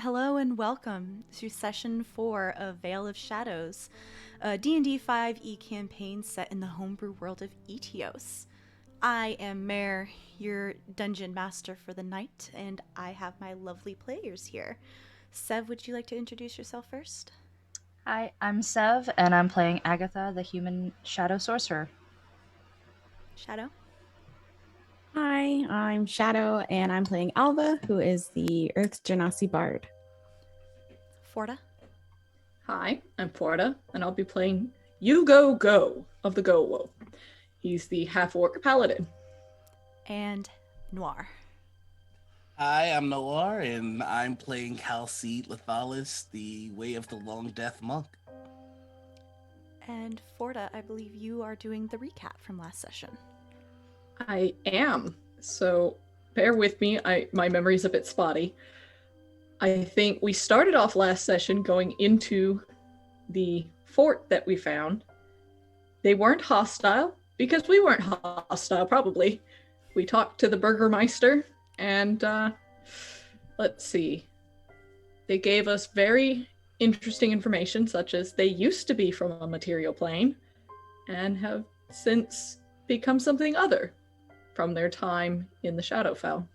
Hello and welcome to Session 4 of Veil of Shadows, a D&D 5e campaign set in the homebrew world of Etios. I am Mare, your dungeon master for the night, and I have my lovely players here. Sev, would you like to introduce yourself first? Hi, I'm Sev, and I'm playing Agatha, the human shadow sorcerer. Shadow? Hi, I'm Shadow, and I'm playing Alva, who is the Earth's Genasi Bard. Forta? Hi, I'm Forta, and I'll be playing Ugo Go of the Go Wolf. He's the half-orc paladin. And Noir. Hi, I'm Noir, and I'm playing Halcyed Lethalis, the Way of the Long Death Monk. And Forta, I believe you are doing the recap from last session. I am. So bear with me, my memory's a bit spotty. I think we started off last session going into the fort that we found. They weren't hostile, because we weren't hostile, probably. We talked to the Burgermeister, and let's see. They gave us very interesting information, such as they used to be from a material plane, and have since become something other from their time in the Shadowfell.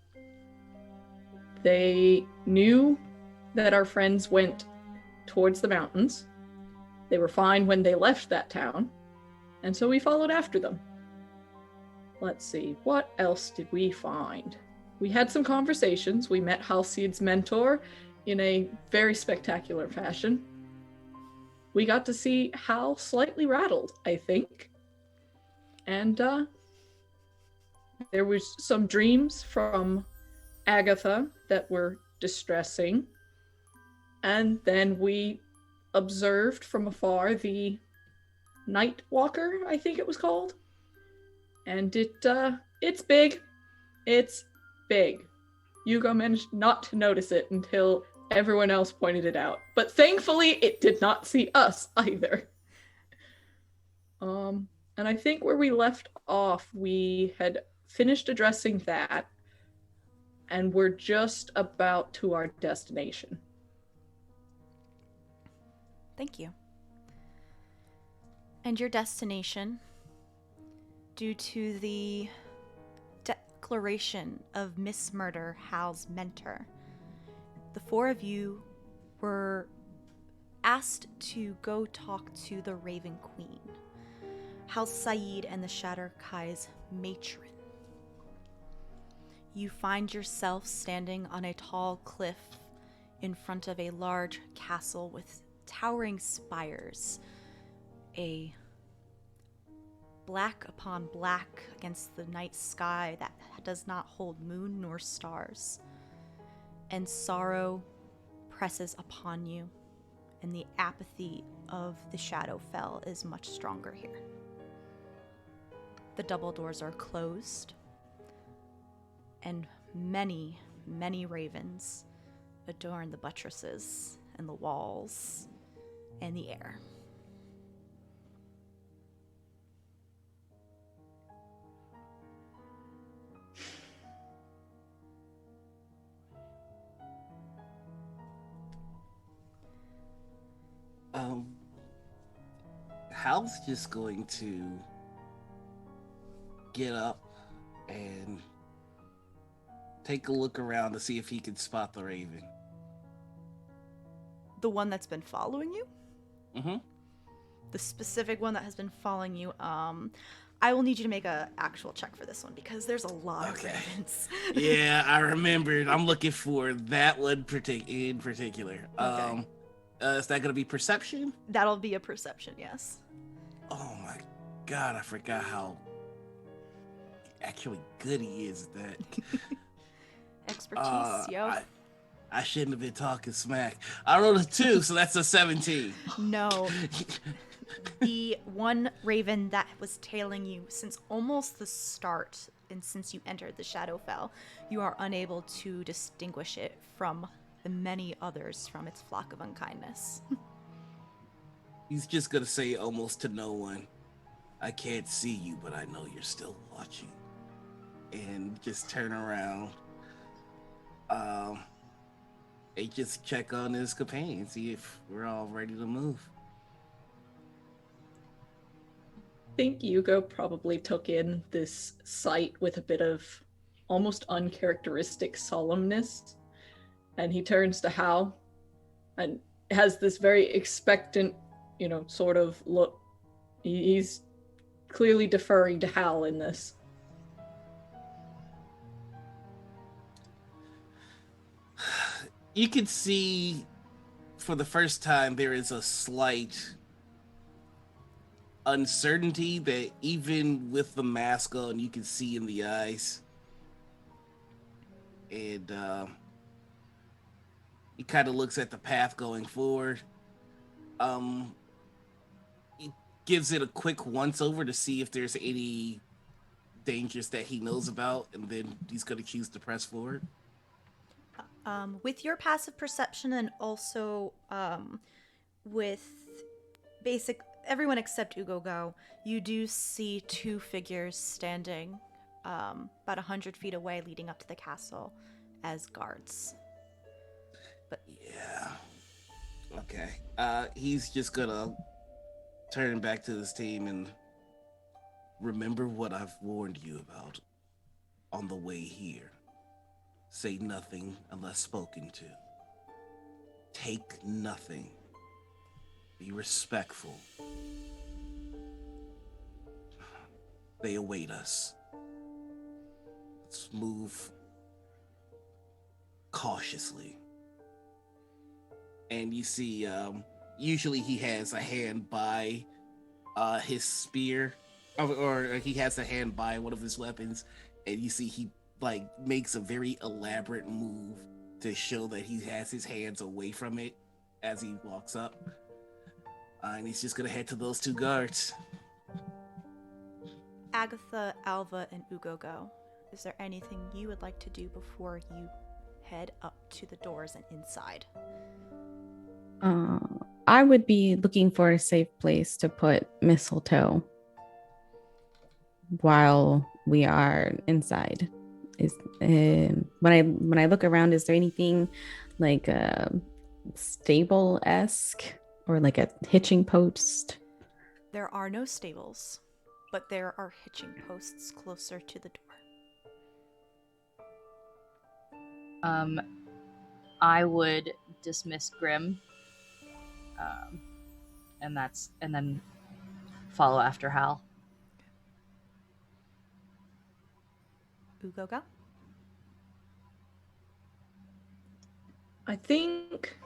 They knew that our friends went towards the mountains. They were fine when they left that town, and so we followed after them. Let's see, what else did we find? We had some conversations. We met Halcyed's mentor in a very spectacular fashion. We got to see Hal slightly rattled, I think. And there was some dreams from Agatha that were distressing. And then we observed from afar the Night Walker, I think it was called. And it's big. It's big. Hugo managed not to notice it until everyone else pointed it out. But thankfully, it did not see us either. And I think where we left off, we had finished addressing that, and we're just about to our destination. Thank you. And your destination, due to the declaration of mismurder Hal's mentor, the four of you were asked to go talk to the Raven Queen, Halcyed and the Shatterkai's matron. You find yourself standing on a tall cliff in front of a large castle with towering spires, a black upon black against the night sky that does not hold moon nor stars. And sorrow presses upon you, and the apathy of the Shadowfell is much stronger here. The double doors are closed, and many, many ravens adorn the buttresses and the walls and the air. Hal's just going to get up and take a look around to see if he can spot the raven. The one that's been following you? Mm-hmm. The specific one that has been following you, I will need you to make an actual check for this one because there's a lot of ravens. Yeah, I remembered. I'm looking for that one in particular. Okay. Is that going to be perception? That'll be a perception, yes. Oh my god, I forgot how actually good he is at that. Expertise, yo. I shouldn't have been talking smack. I rolled a 2, so that's a 17. No. The one raven that was tailing you since almost the start and since you entered the Shadowfell, you are unable to distinguish it from the many others from its flock of unkindness. He's just gonna say almost to no one, I can't see you, but I know you're still watching. And just turn around. and just check on his companion, see if we're all ready to move. I think Ugo probably took in this sight with a bit of almost uncharacteristic solemnness, and he turns to Hal and has this very expectant, sort of look. He's clearly deferring to Hal in this. You can see for the first time there is a slight uncertainty that even with the mask on you can see in the eyes. And he kind of looks at the path going forward. He gives it a quick once over to see if there's any dangers that he knows about, and then he's going to choose to press forward. With your passive perception and also with everyone except Ugo Go, you do see two figures standing about 100 feet away leading up to the castle as guards. But yeah. Okay. He's just gonna turn back to his team and remember what I've warned you about on the way here. Say nothing unless spoken to. Take nothing. Be respectful. They await us. Let's move cautiously. And you see, usually he has a hand by his spear, or he has a hand by one of his weapons, and you see he makes a very elaborate move to show that he has his hands away from it as he walks up. And he's just gonna head to those two guards. Agatha, Alva, and Ugo Go, is there anything you would like to do before you head up to the doors and inside? I would be looking for a safe place to put mistletoe while we are inside. When I look around, is there anything like stable-esque or like a hitching post? There are no stables, but there are hitching posts closer to the door. I would dismiss Grim, and then follow after Hal. Ugo Go? I think...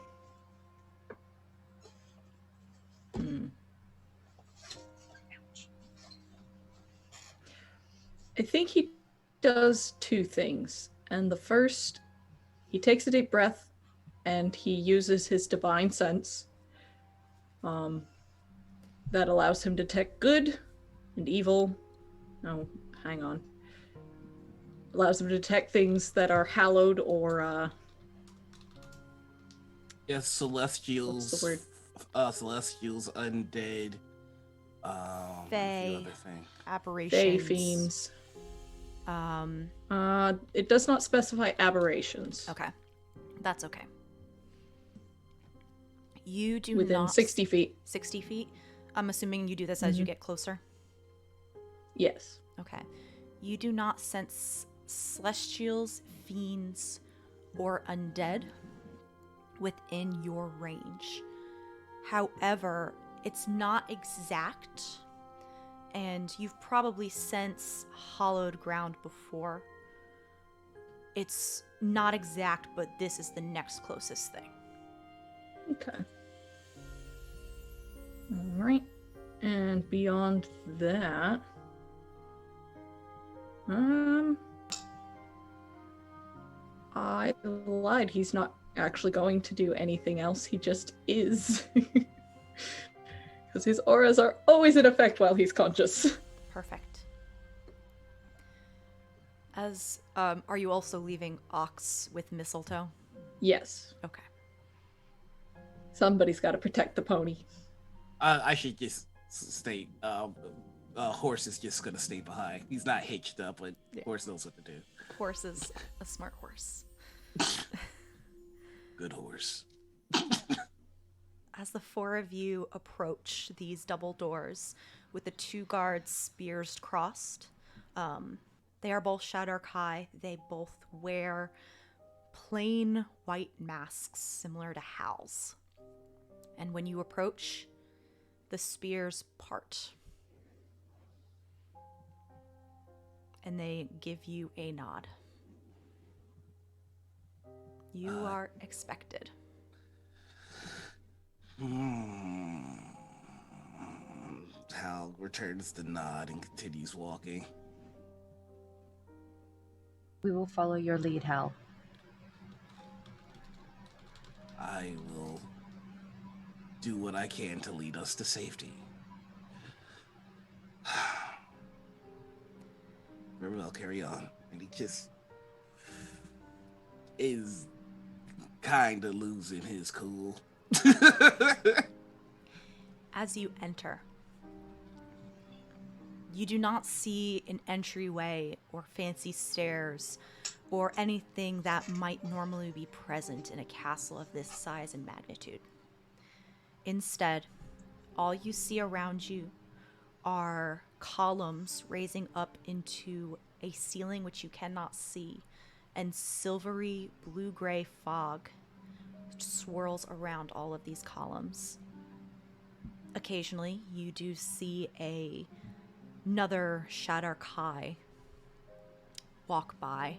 I think he does two things. And the first, he takes a deep breath and he uses his divine sense. That allows him to detect good and evil. No, hang on. Allows him to detect things that are hallowed or Yes, celestials. What's the word? Celestials, undead. Fae. Other thing. Aberrations. Fae fiends. It does not specify aberrations. Okay. That's okay. You do Within not... 60 feet. 60 feet? I'm assuming you do this as you get closer? Yes. Okay. You do not sense celestials, fiends, or undead within your range. However, it's not exact, and you've probably sensed hallowed ground before. It's not exact, but this is the next closest thing. Okay. All right. And beyond that, I lied. He's not actually going to do anything else. He just is. Because his auras are always in effect while he's conscious. Perfect. As, are you also leaving Ox with mistletoe? Yes. Okay. Somebody's got to protect the pony. I should just stay. Horse is just gonna stay behind. He's not hitched up, but Horse knows what to do. Horse is a smart horse. Good horse. As the four of you approach these double doors with the two guards' spears crossed, they are both Shadar Kai. They both wear plain white masks similar to Hal's. And when you approach, the spears part. And they give you a nod. You are expected. Hal returns the nod and continues walking. We will follow your lead, Hal. I will do what I can to lead us to safety. Very well, carry on. And he just is kind of losing his cool. As you enter, you do not see an entryway or fancy stairs or anything that might normally be present in a castle of this size and magnitude. Instead, all you see around you are columns raising up into a ceiling which you cannot see, and silvery blue-gray fog swirls around all of these columns. Occasionally, you do see another Shadar Kai walk by,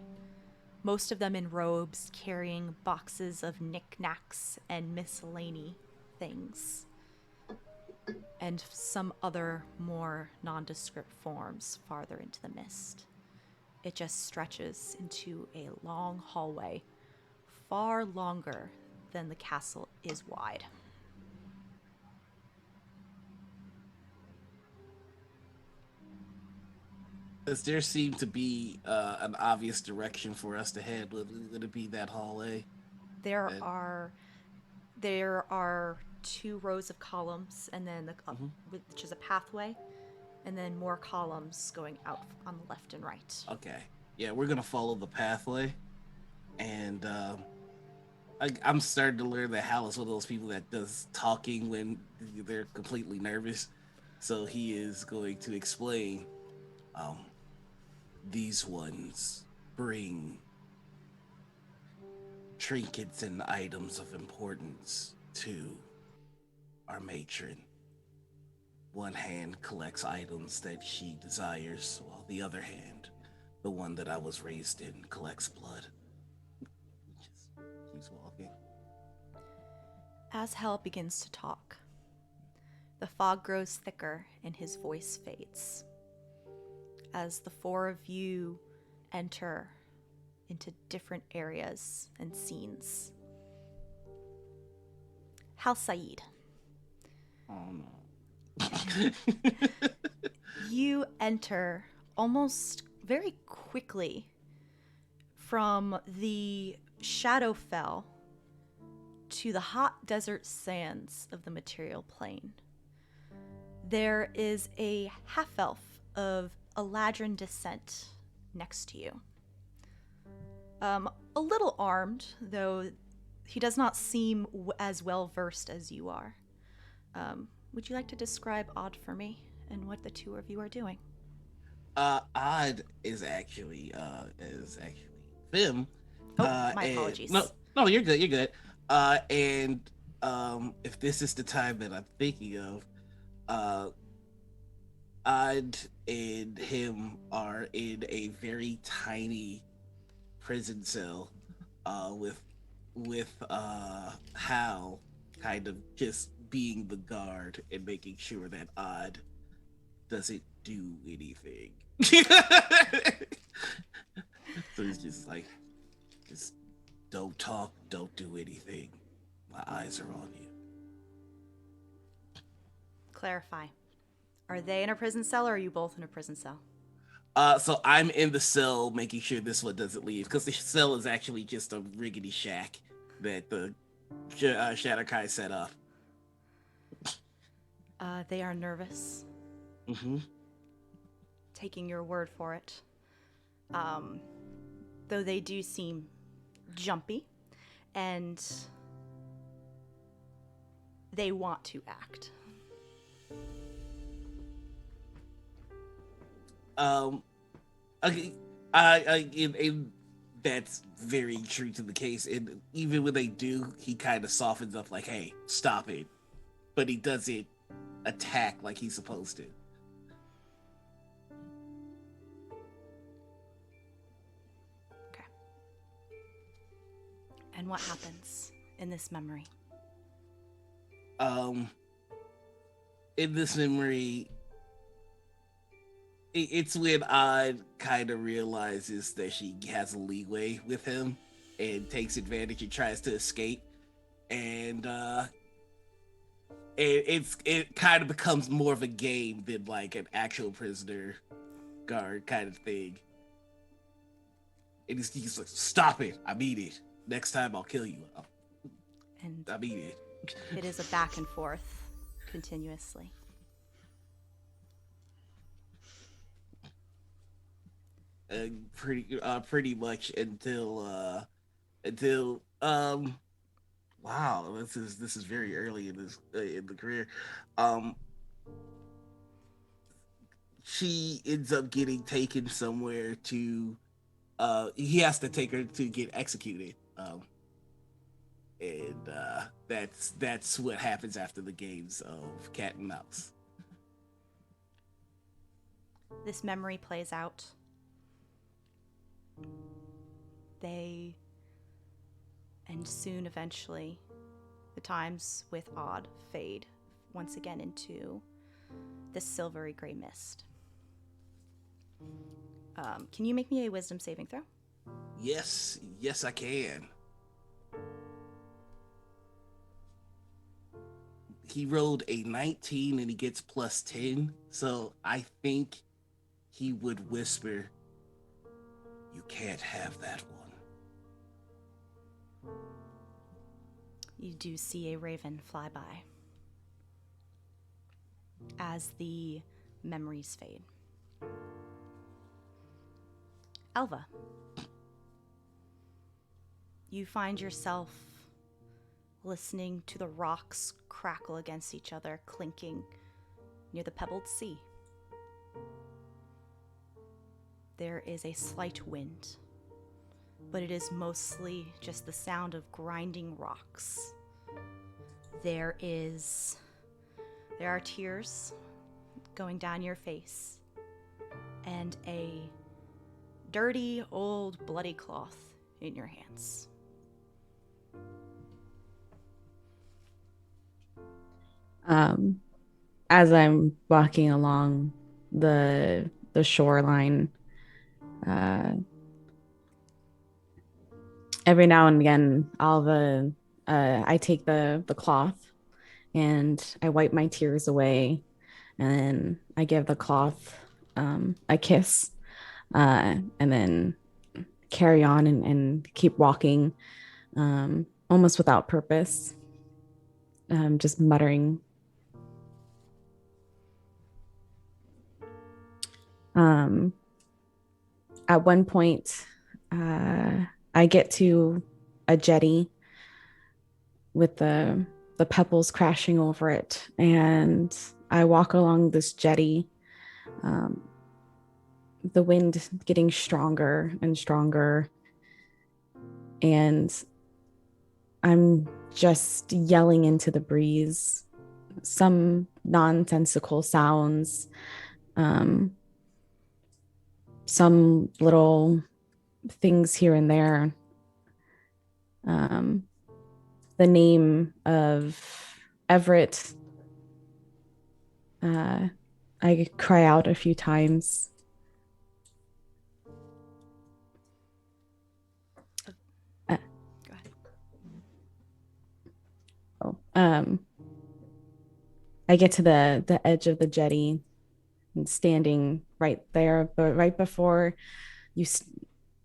most of them in robes carrying boxes of knickknacks and miscellany things, and some other more nondescript forms farther into the mist. It just stretches into a long hallway, far longer than the castle is wide. Does there seem to be an obvious direction for us to head? Would it be that hallway? There are two rows of columns, and then which is a pathway, and then more columns going out on the left and right. Okay. Yeah, we're gonna follow the pathway, and I'm starting to learn that Hal is one of those people that does talking when they're completely nervous. So he is going to explain. These ones bring trinkets and items of importance to our matron. One hand collects items that she desires, while the other hand, the one that I was raised in, collects blood. Just keeps walking. As Hal begins to talk, the fog grows thicker and his voice fades. As the four of you enter into different areas and scenes. Halcyed. Oh no. You enter almost very quickly from the Shadowfell to the hot desert sands of the material plane. There is a half-elf of Eladrin descent next to you. A little armed, though he does not seem as well versed as you are. Would you like to describe Odd for me and what the two of you are doing? Odd is actually Vim. My apologies. No, you're good. You're good. And if this is the time that I'm thinking of, Odd and him are in a very tiny prison cell, with Hal kind of just being the guard and making sure that Odd doesn't do anything. So he's just like, just don't talk, don't do anything. My eyes are on you. Clarify. Are they in a prison cell, or are you both in a prison cell? So I'm in the cell making sure this one doesn't leave, because the cell is actually just a rickety shack that the Shadar Kai set up. They are nervous. Mm-hmm. Taking your word for it. Though they do seem jumpy. and they want to act. Okay, that's very true to the case. And even when they do, he kind of softens up, like, "Hey, stop it," but he doesn't attack like he's supposed to. Okay. And what happens in this memory? In this memory, it's when Odd kind of realizes that she has a leeway with him and takes advantage and tries to escape, and it kind of becomes more of a game than like an actual prisoner guard kind of thing. And he's like, "Stop it! I mean it. Next time I'll kill you. And I mean it." it is a back and forth continuously. Pretty much until wow, this is very early in this in the career. She ends up getting taken somewhere to he has to take her to get executed. And that's what happens after the games of cat and mouse. This memory plays out. And soon, eventually, the times with Odd fade once again into this silvery gray mist. Can you make me a wisdom saving throw? Yes, I can. He rolled a 19 and he gets plus 10, so I think he would whisper, "You can't have that one." You do see a raven fly by as the memories fade. Alva, you find yourself listening to the rocks crackle against each other, clinking near the pebbled sea. There is a slight wind, but it is mostly just the sound of grinding rocks. There are tears going down your face, and a dirty, old, bloody cloth in your hands. As I'm walking along the shoreline, every now and again, Alva, I take the cloth and I wipe my tears away, and then I give the cloth a kiss, and then carry on and keep walking, almost without purpose, just muttering. At one point, I get to a jetty with the pebbles crashing over it, and I walk along this jetty, the wind getting stronger and stronger, and I'm just yelling into the breeze some nonsensical sounds, some little things here and there. The name of Everett, I cry out a few times. Go ahead. I get to the edge of the jetty and standing right there, but right before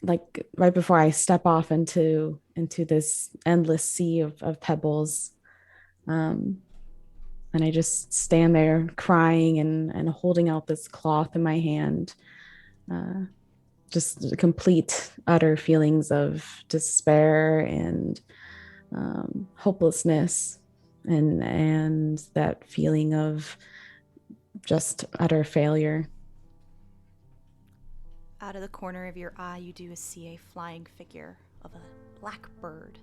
I step off into this endless sea of pebbles, and I just stand there crying and holding out this cloth in my hand, just complete utter feelings of despair and hopelessness and that feeling of just utter failure. Out of the corner of your eye, you do see a flying figure of a black bird,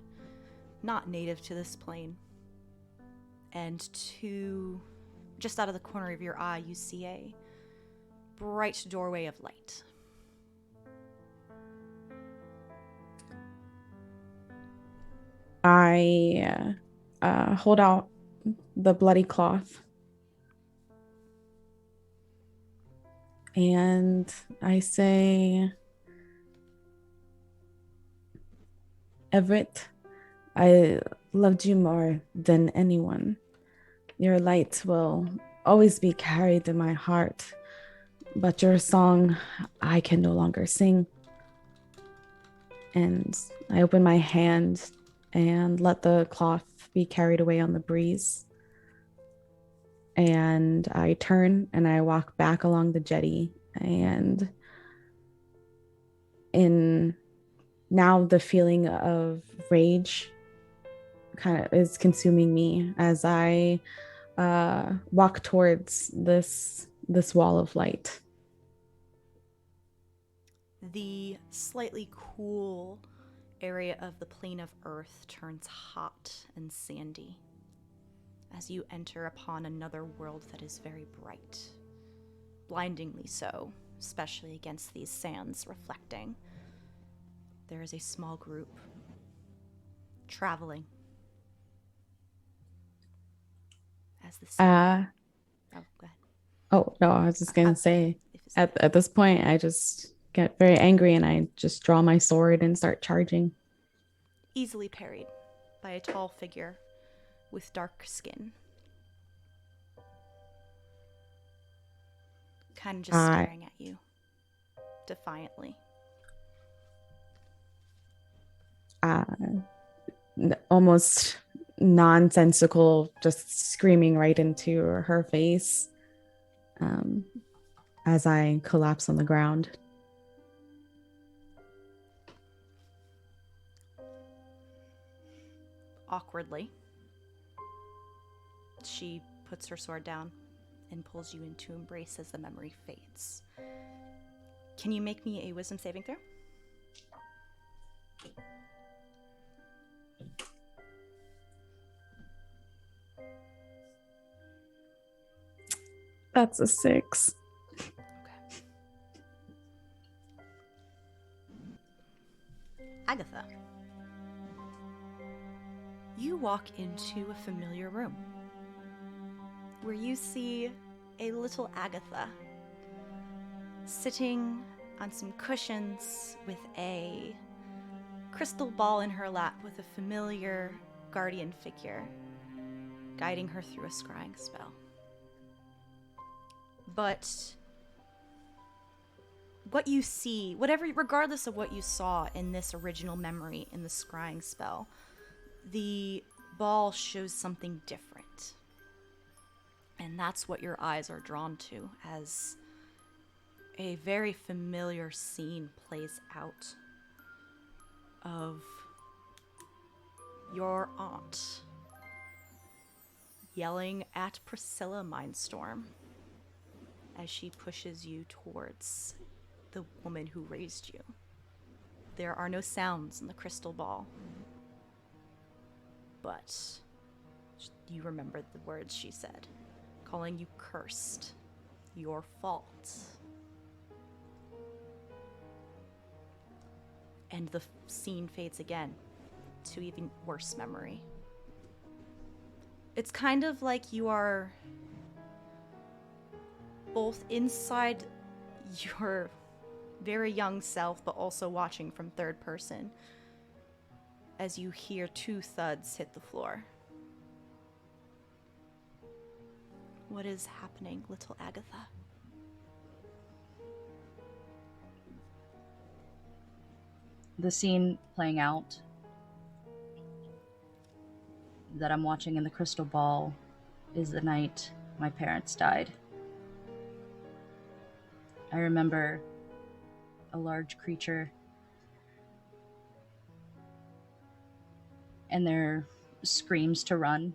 not native to this plane. And just out of the corner of your eye, you see a bright doorway of light. I hold out the bloody cloth and I say, Everett, I loved you more than anyone. Your light will always be carried in my heart, but your song I can no longer sing. And I open my hand and let the cloth be carried away on the breeze. And I turn and I walk back along the jetty, and in now the feeling of rage kind of is consuming me as I walk towards this wall of light. The slightly cool area of the plane of Earth turns hot and sandy as you enter upon another world that is very bright, blindingly so, especially against these sands reflecting. There is a small group traveling as the sun. Oh, go ahead. Oh no, I was just gonna say at this point I just get very angry and I just draw my sword and start charging. Easily parried by a tall figure with dark skin. Kind of just staring at you defiantly. Almost nonsensical, just screaming right into her face as I collapse on the ground. Awkwardly, she puts her sword down and pulls you into embrace as the memory fades. Can you make me a wisdom saving throw? That's a 6. Okay. Agatha, you walk into a familiar room where you see a little Agatha sitting on some cushions with a crystal ball in her lap with a familiar guardian figure guiding her through a scrying spell. But what you see, regardless of what you saw in this original memory in the scrying spell, the ball shows something different. And that's what your eyes are drawn to as a very familiar scene plays out of your aunt yelling at Priscilla Mindstorm as she pushes you towards the woman who raised you. There are no sounds in the crystal ball, but you remember the words she said, calling you cursed, your fault. And the scene fades again to even worse memory. It's kind of like you are both inside your very young self, but also watching from third person as you hear 2 thuds hit the floor. What is happening, little Agatha? The scene playing out that I'm watching in the crystal ball is the night my parents died. I remember a large creature and their screams to run,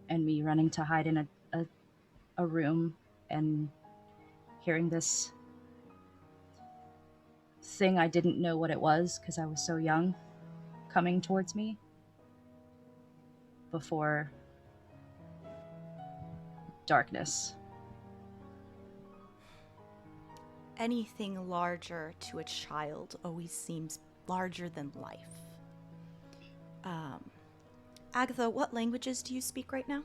and me running to hide in a room and hearing this thing I didn't know what it was because I was so young coming towards me before darkness. Anything larger to a child always seems larger than life. Agatha, what languages do you speak right now?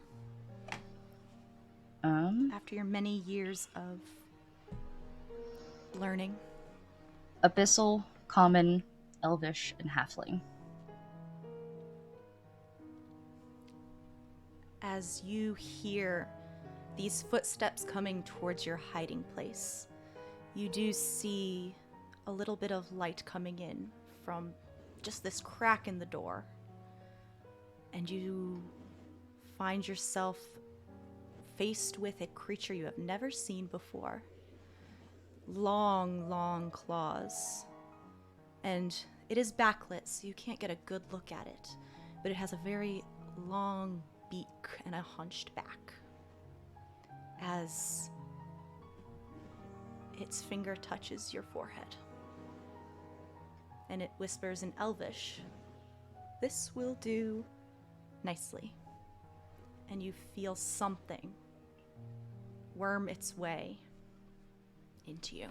After your many years of learning? Abyssal, Common, Elvish, and Halfling. As you hear these footsteps coming towards your hiding place, you do see a little bit of light coming in from just this crack in the door. And you find yourself faced with a creature you have never seen before. Long, long claws. And it is backlit, so you can't get a good look at it. But it has a very long beak and a hunched back. As its finger touches your forehead. And it whispers in Elvish, "This will do nicely." And you feel something worm its way into you,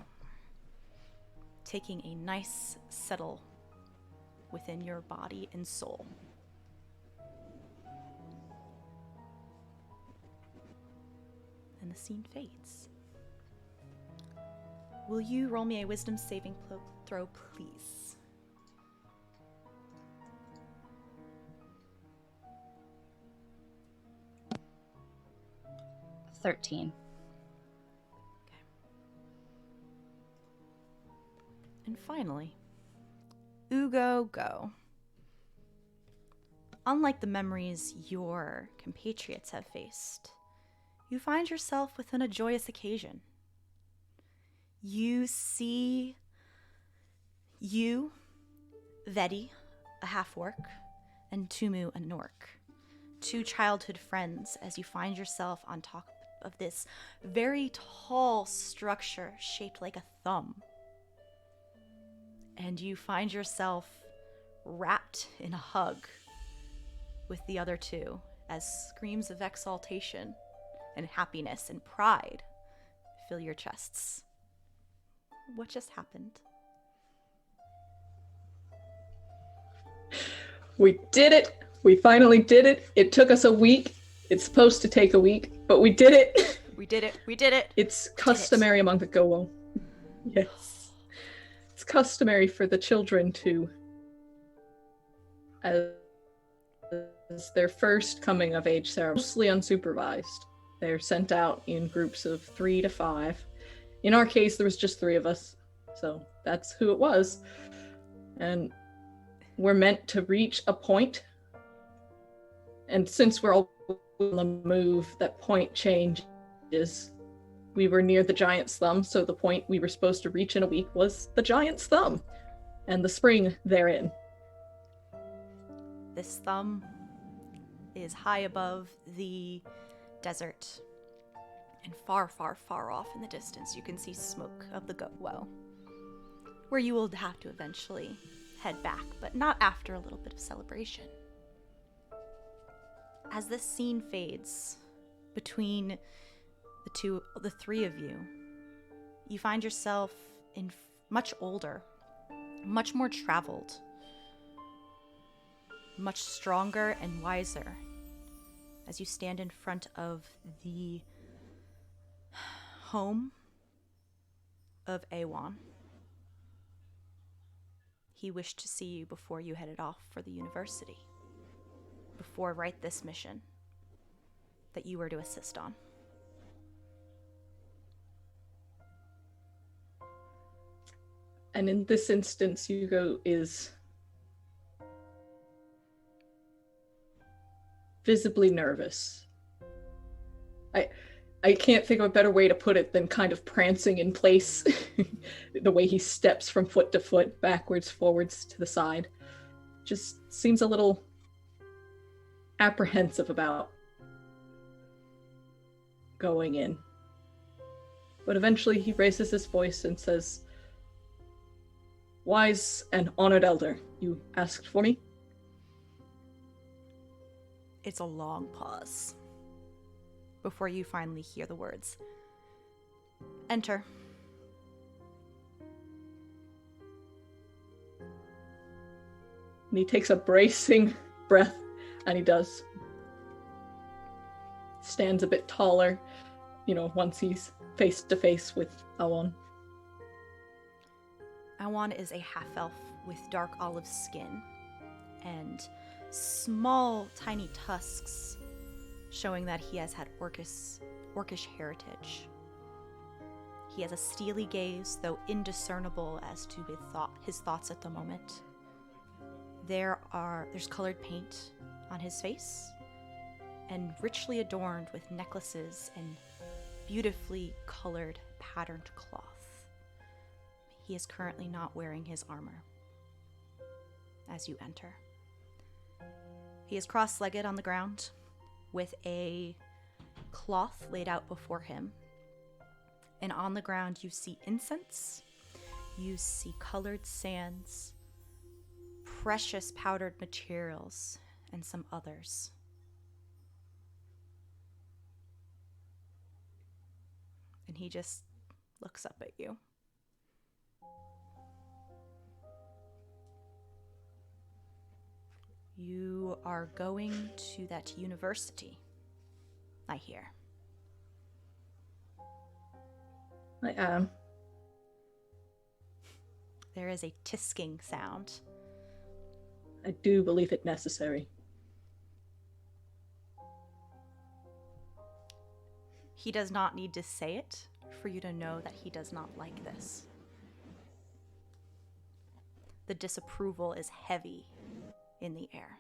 taking a nice settle within your body and soul. And the scene fades. Will you roll me a wisdom saving throw, please? $13. And finally, Ugo Go. Unlike the memories your compatriots have faced, you find yourself within a joyous occasion. You see Vedi, a half-orc, and Tumu, a Nork, two childhood friends, as you find yourself on top of this very tall structure shaped like a thumb. And you find yourself wrapped in a hug with the other two as screams of exaltation and happiness and pride fill your chests. What just happened? We did it! We finally did it! It took us a week. It's supposed to take a week, but we did it! We did it! We did it! It's customary among the Go-Wo. Yes. It's customary for the children to, as their first coming of age ceremony, mostly unsupervised. They're sent out in groups of 3 to 5. In our case, there was just 3 of us, so that's who it was. And we're meant to reach a point, and since we're all on the move, that point changes. We were near the giant's thumb, so the point we were supposed to reach in a week was the giant's thumb, and the spring therein. This thumb is high above the desert, and far, far, far off in the distance you can see smoke of the Go-Wo, where you will have to eventually head back, but not after a little bit of celebration. As this scene fades between the 3 of you, you find yourself in much older, much more traveled, much stronger and wiser as you stand in front of the home of Awan. He wished to see you before you headed off for the university, before this mission that you were to assist on. And in this instance, Ugo is visibly nervous. I can't think of a better way to put it than kind of prancing in place. The way he steps from foot to foot, backwards, forwards, to the side. just seems a little apprehensive about going in. But eventually he raises his voice and says, "Wise and honored elder, you asked for me?" It's a long pause before you finally hear the words. Enter. And he takes a bracing breath, and he does. Stands a bit taller, once he's face to face with Awan. Awan is a half-elf with dark olive skin and small, tiny tusks, showing that he has had orcish heritage. He has a steely gaze, though indiscernible as to his thoughts at the moment. There's colored paint on his face, and richly adorned with necklaces and beautifully colored patterned cloth. He is currently not wearing his armor as you enter. He is cross-legged on the ground with a cloth laid out before him. And on the ground you see incense, you see colored sands, precious powdered materials, and some others. And he just looks up at you. You are going to that university, I hear. I am. There is a tisking sound. I do believe it necessary. He does not need to say it for you to know that he does not like this. The disapproval is heavy in the air.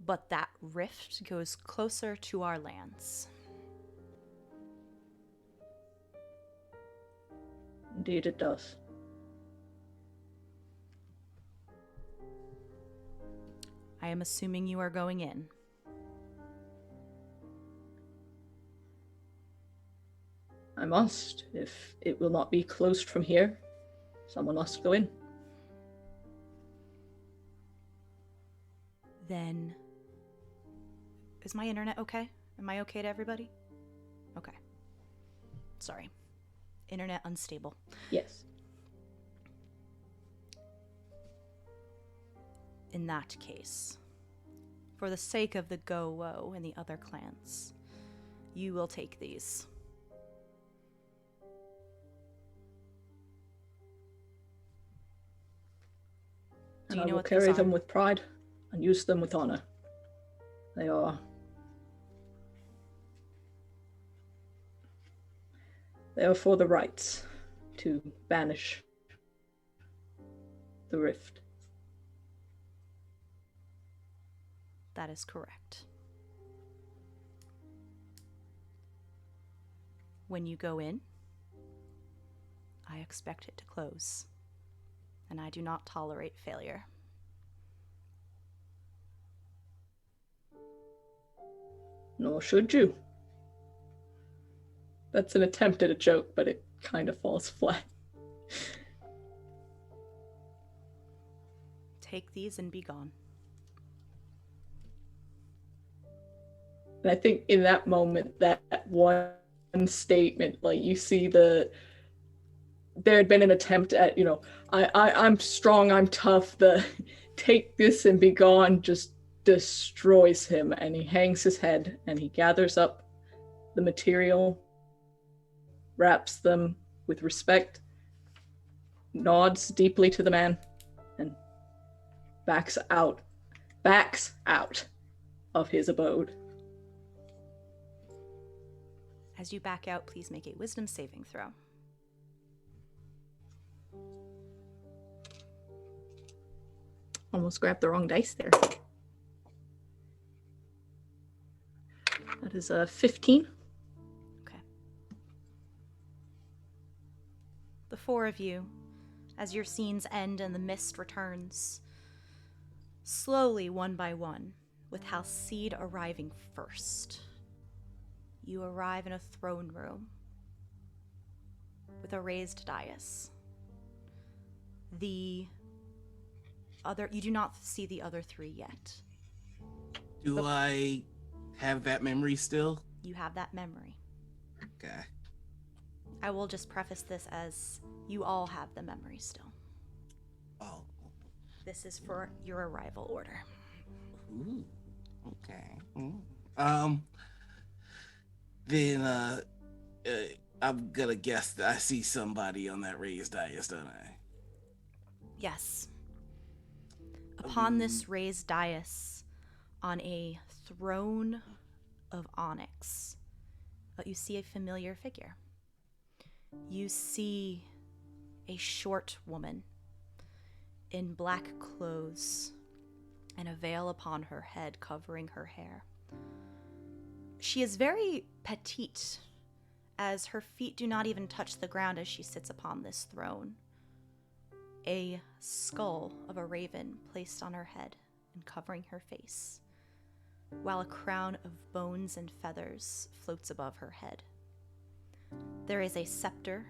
But that rift goes closer to our lands. Indeed it does. I am assuming you are going in. I must. If it will not be closed from here, someone must go in. Then, is my internet okay? Am I okay to everybody? Okay. Sorry. Internet unstable. Yes. In that case, for the sake of the Go and the other clans, you will take these. And I will carry them with pride and use them with honor. They are for the rights to banish the rift. That is correct. When you go in, I expect it to close, and I do not tolerate failure. Nor should you. That's an attempt at a joke, but it kind of falls flat. Take these and be gone. And I think in that moment, that one statement, like you see there had been an attempt at, I'm strong, I'm tough, the take this and be gone just destroys him, and he hangs his head and he gathers up the material, wraps them with respect, nods deeply to the man, and backs out of his abode. As you back out, please make a wisdom saving throw. Almost grabbed the wrong dice there. That is a 15. Okay. The four of you as your scenes end and the mist returns, slowly, one by one, with Halcyed arriving first. You arrive in a throne room with a raised dais. You do not see the other three yet. Do I have that memory still? You have that memory. Okay. I will just preface this as you all have the memory still. Oh. This is for your arrival order. Ooh. Okay. Then I'm gonna guess that I see somebody on that raised dais, don't I? Yes. Upon this raised dais, on a throne of onyx, you see a familiar figure. You see a short woman in black clothes and a veil upon her head covering her hair. She is very petite, as her feet do not even touch the ground as she sits upon this throne. A skull of a raven placed on her head and covering her face, while a crown of bones and feathers floats above her head. There is a scepter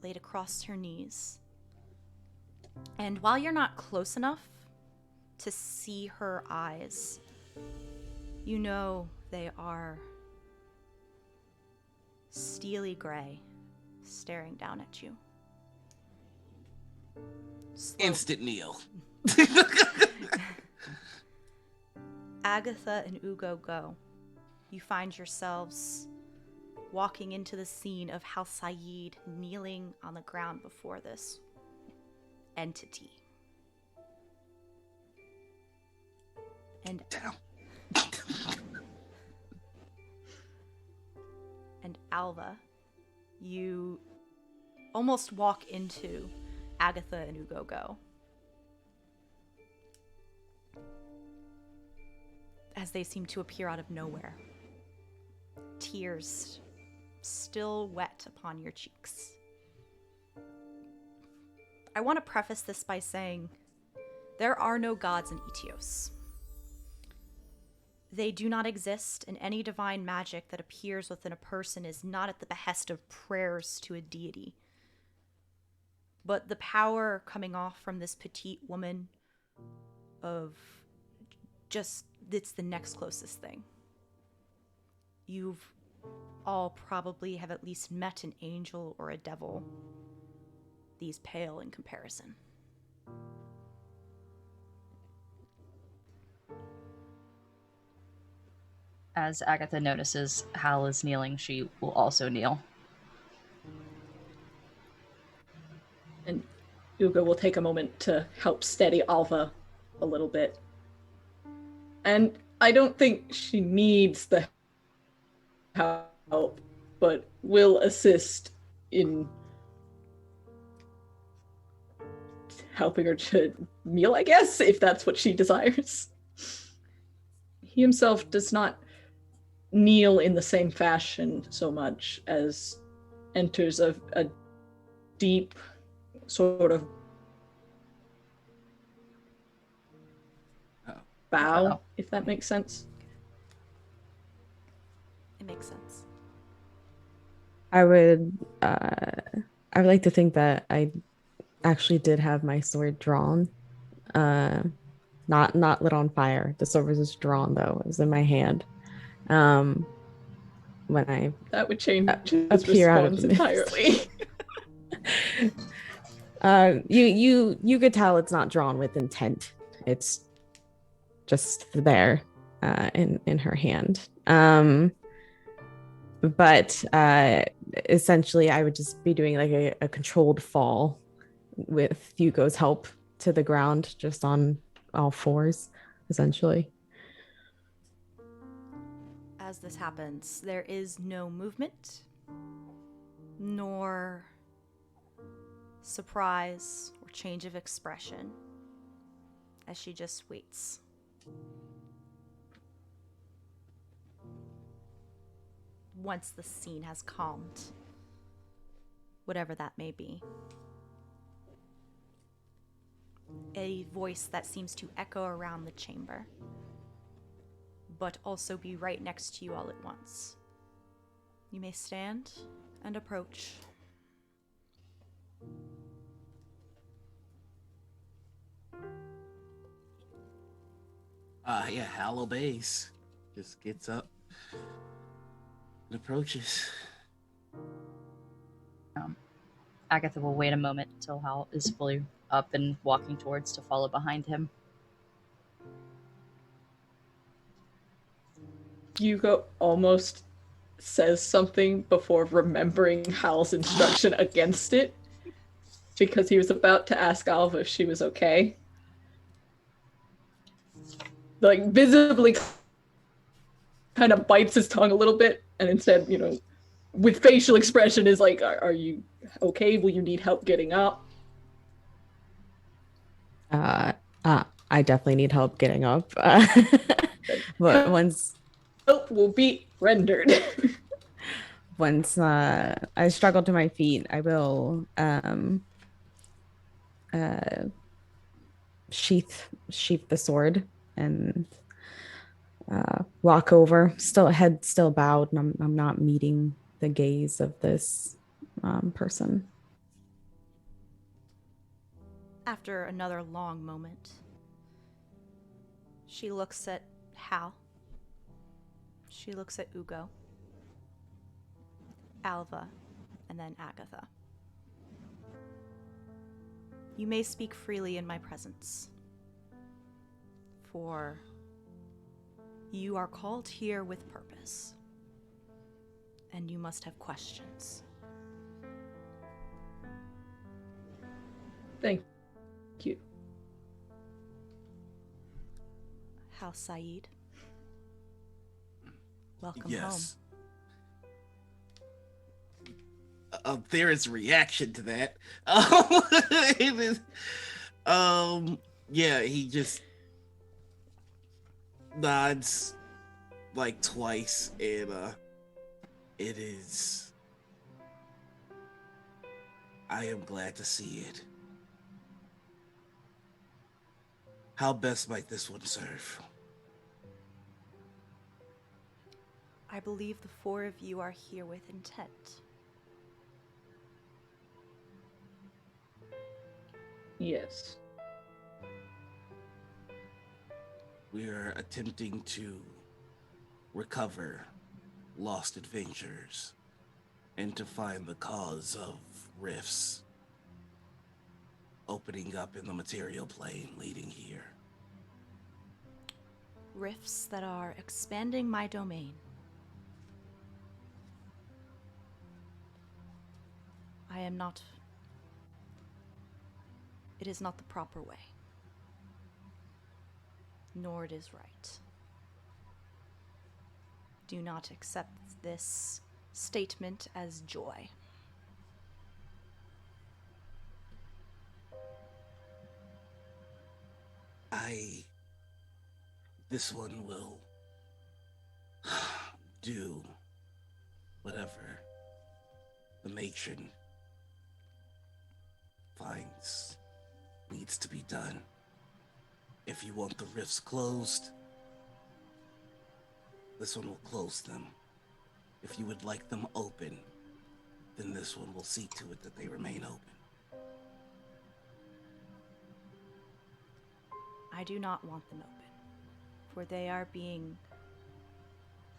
laid across her knees, and while you're not close enough to see her eyes, you know they are steely gray, staring down at you. Instant kneel. Agatha and Ugo Go. You find yourselves walking into the scene of Halcyed kneeling on the ground before this entity. And Down. and Alva, you almost walk into Agatha and Ugo Go as they seem to appear out of nowhere. Tears still wet upon your cheeks. I want to preface this by saying there are no gods in Etios. They do not exist, and any divine magic that appears within a person is not at the behest of prayers to a deity. But the power coming off from this petite woman it's the next closest thing. You've all probably have at least met an angel or a devil. These pale in comparison. As Agatha notices Hal is kneeling, she will also kneel. And Ugo will take a moment to help steady Alva a little bit. And I don't think she needs the help, but will assist in helping her to kneel, I guess, if that's what she desires. He himself does not kneel in the same fashion so much, as enters a deep sort of bow, if that makes sense. It makes sense. I would like to think that I actually did have my sword drawn. Not lit on fire. The sword was just drawn though. It was in my hand. When I That would change his appear out of response the entirely. You could tell it's not drawn with intent. It's just there in her hand. But essentially I would just be doing like a controlled fall with Hugo's help to the ground, just on all fours, essentially. As this happens, there is no movement, nor surprise or change of expression, as she just waits. Once the scene has calmed, whatever that may be. a voice that seems to echo around the chamber, but also be right next to you all at once. You may stand and approach. Yeah, Hal obeys. Just gets up and approaches. Agatha will wait a moment until Hal is fully up and walking towards to follow behind him. Ugo almost says something before remembering Hal's instruction against it, because he was about to ask Alva if she was okay. Like, visibly kind of bites his tongue a little bit, and instead, with facial expression is like, are you okay? Will you need help getting up? I definitely need help getting up. But once Help will be rendered. I struggle to my feet, I will sheath the sword and walk over, head still bowed, and I'm not meeting the gaze of this person. After another long moment, she looks at Hal. She looks at Ugo, Alva, and then Agatha. You may speak freely in my presence, for you are called here with purpose, and you must have questions. Thank you. Halcyed, welcome Yes. There is reaction to that. Yeah, he just nods like twice, and it is. I am glad to see it. How best might this one serve? I believe the four of you are here with intent. Yes. We are attempting to recover lost adventures and to find the cause of rifts opening up in the material plane leading here. Rifts that are expanding my domain. It is not the proper way. Nor it is right. Do not accept this statement as joy. This one will do whatever the matron finds needs to be done. If you want the rifts closed, this one will close them. If you would like them open, then this one will see to it that they remain open. I do not want them open, for they are being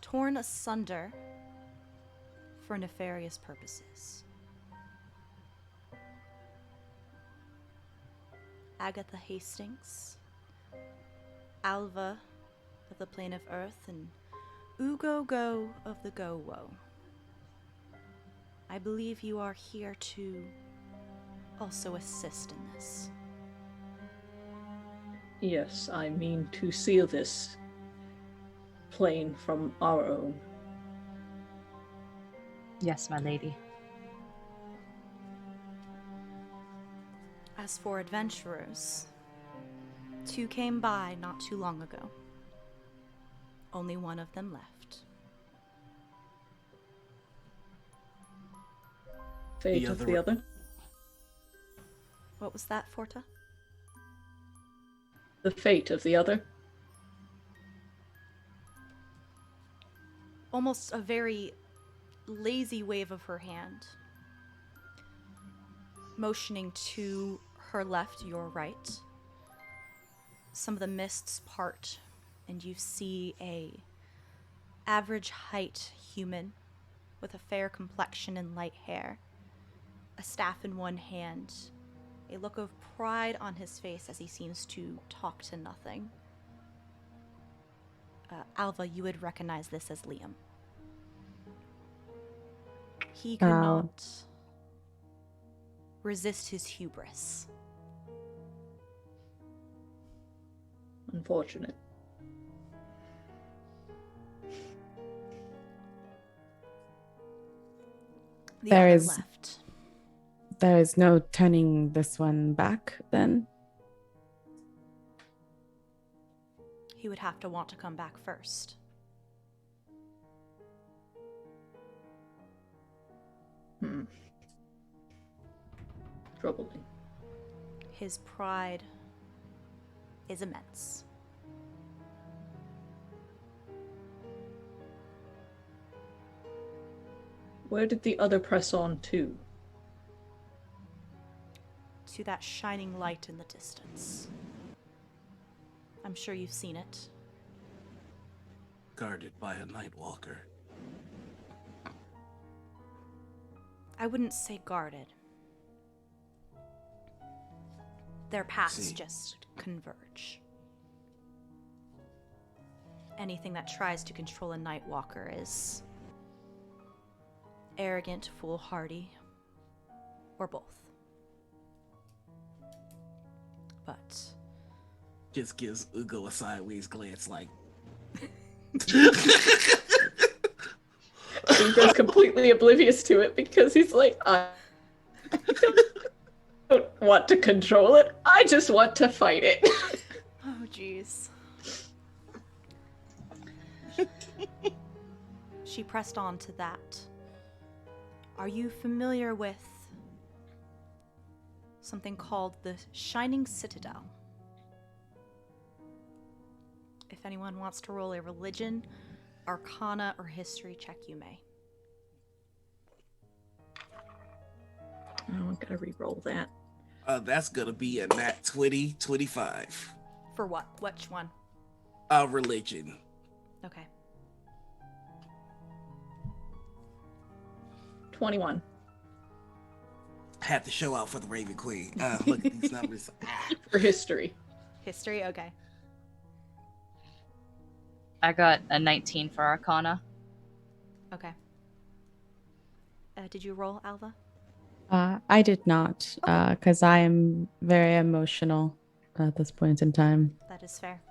torn asunder for nefarious purposes. Agatha Hastings, Alva of the Plane of Earth, and Ugo Go of the Go Wo. I believe you are here to also assist in this. Yes, I mean to seal this plane from our own. Yes, my lady. As for adventurers, 2 came by not too long ago. Only one of them left. Fate of the other? What was that, Forta? the fate of the other? Almost a very lazy wave of her hand, motioning to her left, your right. Some of the mists part, and you see a average height human with a fair complexion and light hair, a staff in one hand, a look of pride on his face as he seems to talk to nothing. Alva, you would recognize this as Liam. He could not resist his hubris. Unfortunate. The other left. There is no turning this one back, then? He would have to want to come back first. Troubling. His pride is immense. Where did the other press on to? To that shining light in the distance. I'm sure you've seen it. Guarded by a night walker. I wouldn't say guarded. Their paths just converge. Anything that tries to control a night walker is arrogant, foolhardy, or both. But Just gives Ugo a sideways glance like... Ugo's completely oblivious to it because he's like, I don't want to control it. I just want to fight it. oh jeez. She pressed on to that. Are you familiar with something called the Shining Citadel? If anyone wants to roll a religion, arcana, or history check, you may. I'm gonna re-roll that. That's gonna be a nat 20, 25. For what? Which one? Religion. Okay. 21. Had to show out for the Raven Queen. Look at these numbers. For history. History? Okay. I got a 19 for Arcana. Okay. Did you roll, Alva? I did not, because I am very emotional at this point in time. That is fair.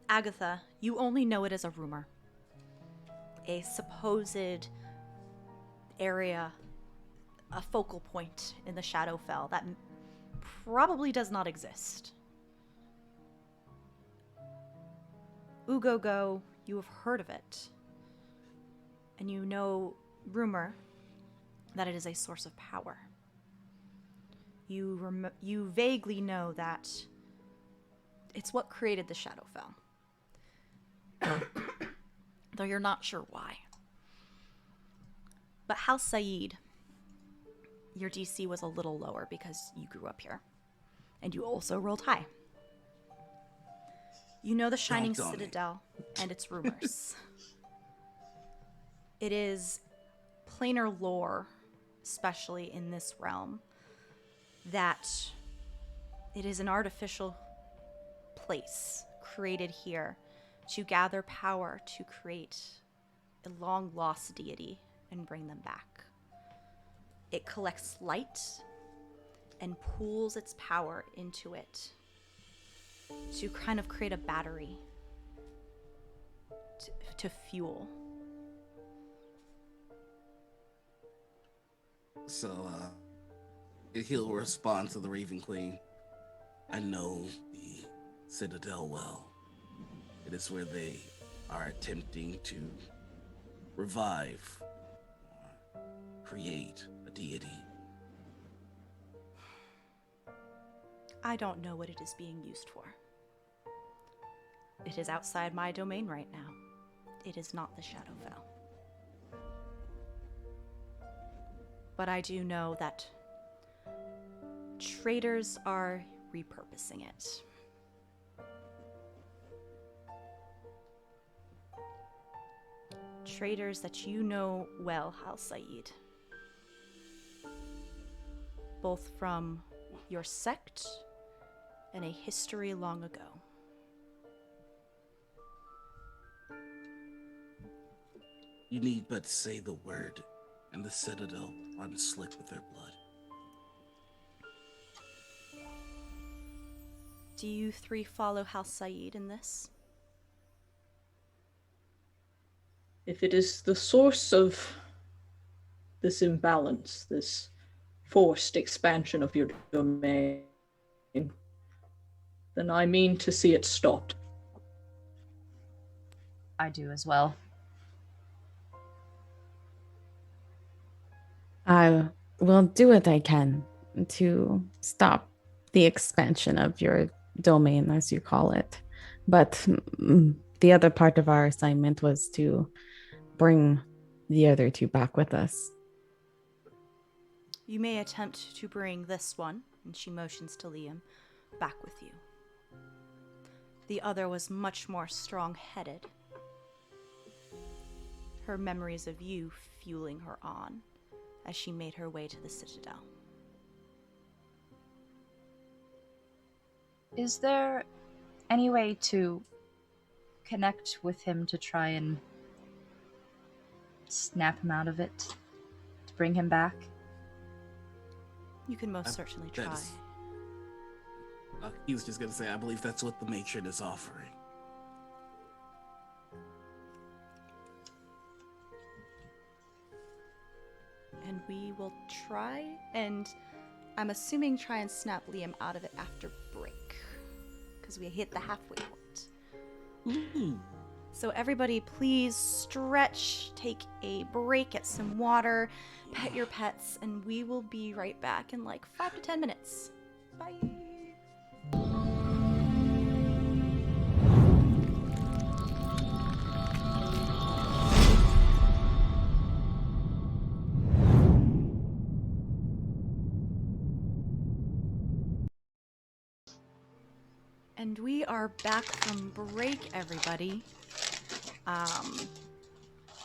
Agatha, you only know it as a rumor. A supposed area, a focal point in the Shadowfell that probably does not exist. Ugo Go, you have heard of it. And you know rumor that it is a source of power. You vaguely know that it's what created the Shadowfell. Though you're not sure why. But Halcyed, your DC was a little lower because you grew up here. And you also rolled high. You know the Shining Citadel and its rumors. It is planar lore, especially in this realm, that it is an artificial place created here to gather power to create a long-lost deity and bring them back. It collects light and pools its power into it to kind of create a battery to fuel. So, he'll respond to the Raven Queen. I know the Citadel well. It is where they are attempting to revive, create a deity. I don't know what it is being used for. It is outside my domain right now. It is not the Shadowfell. But I do know that traders are repurposing it. Traders that you know well, Halcyed. Both from your sect and a history long ago. You need but say the word, and the Citadel runs slick with their blood. Do you three follow Halcyed in this? If it is the source of this imbalance, this forced expansion of your domain, then I mean to see it stopped. I do as well. I will do what I can to stop the expansion of your domain, as you call it. But the other part of our assignment was to bring the other two back with us. You may attempt to bring this one, and she motions to Liam, back with you. The other was much more strong-headed. Her memories of you fueling her on as she made her way to the Citadel. Is there any way to connect with him to try and snap him out of it? To bring him back? You can most certainly try. He was just going to say, I believe that's what the matron is offering. And we will try, and I'm assuming try and snap Liam out of it after break. Because we hit the halfway point. Ooh. So everybody please stretch, take a break, get some water, pet your pets, and we will be right back in like 5 to 10 minutes. Bye! And we are back from break, everybody.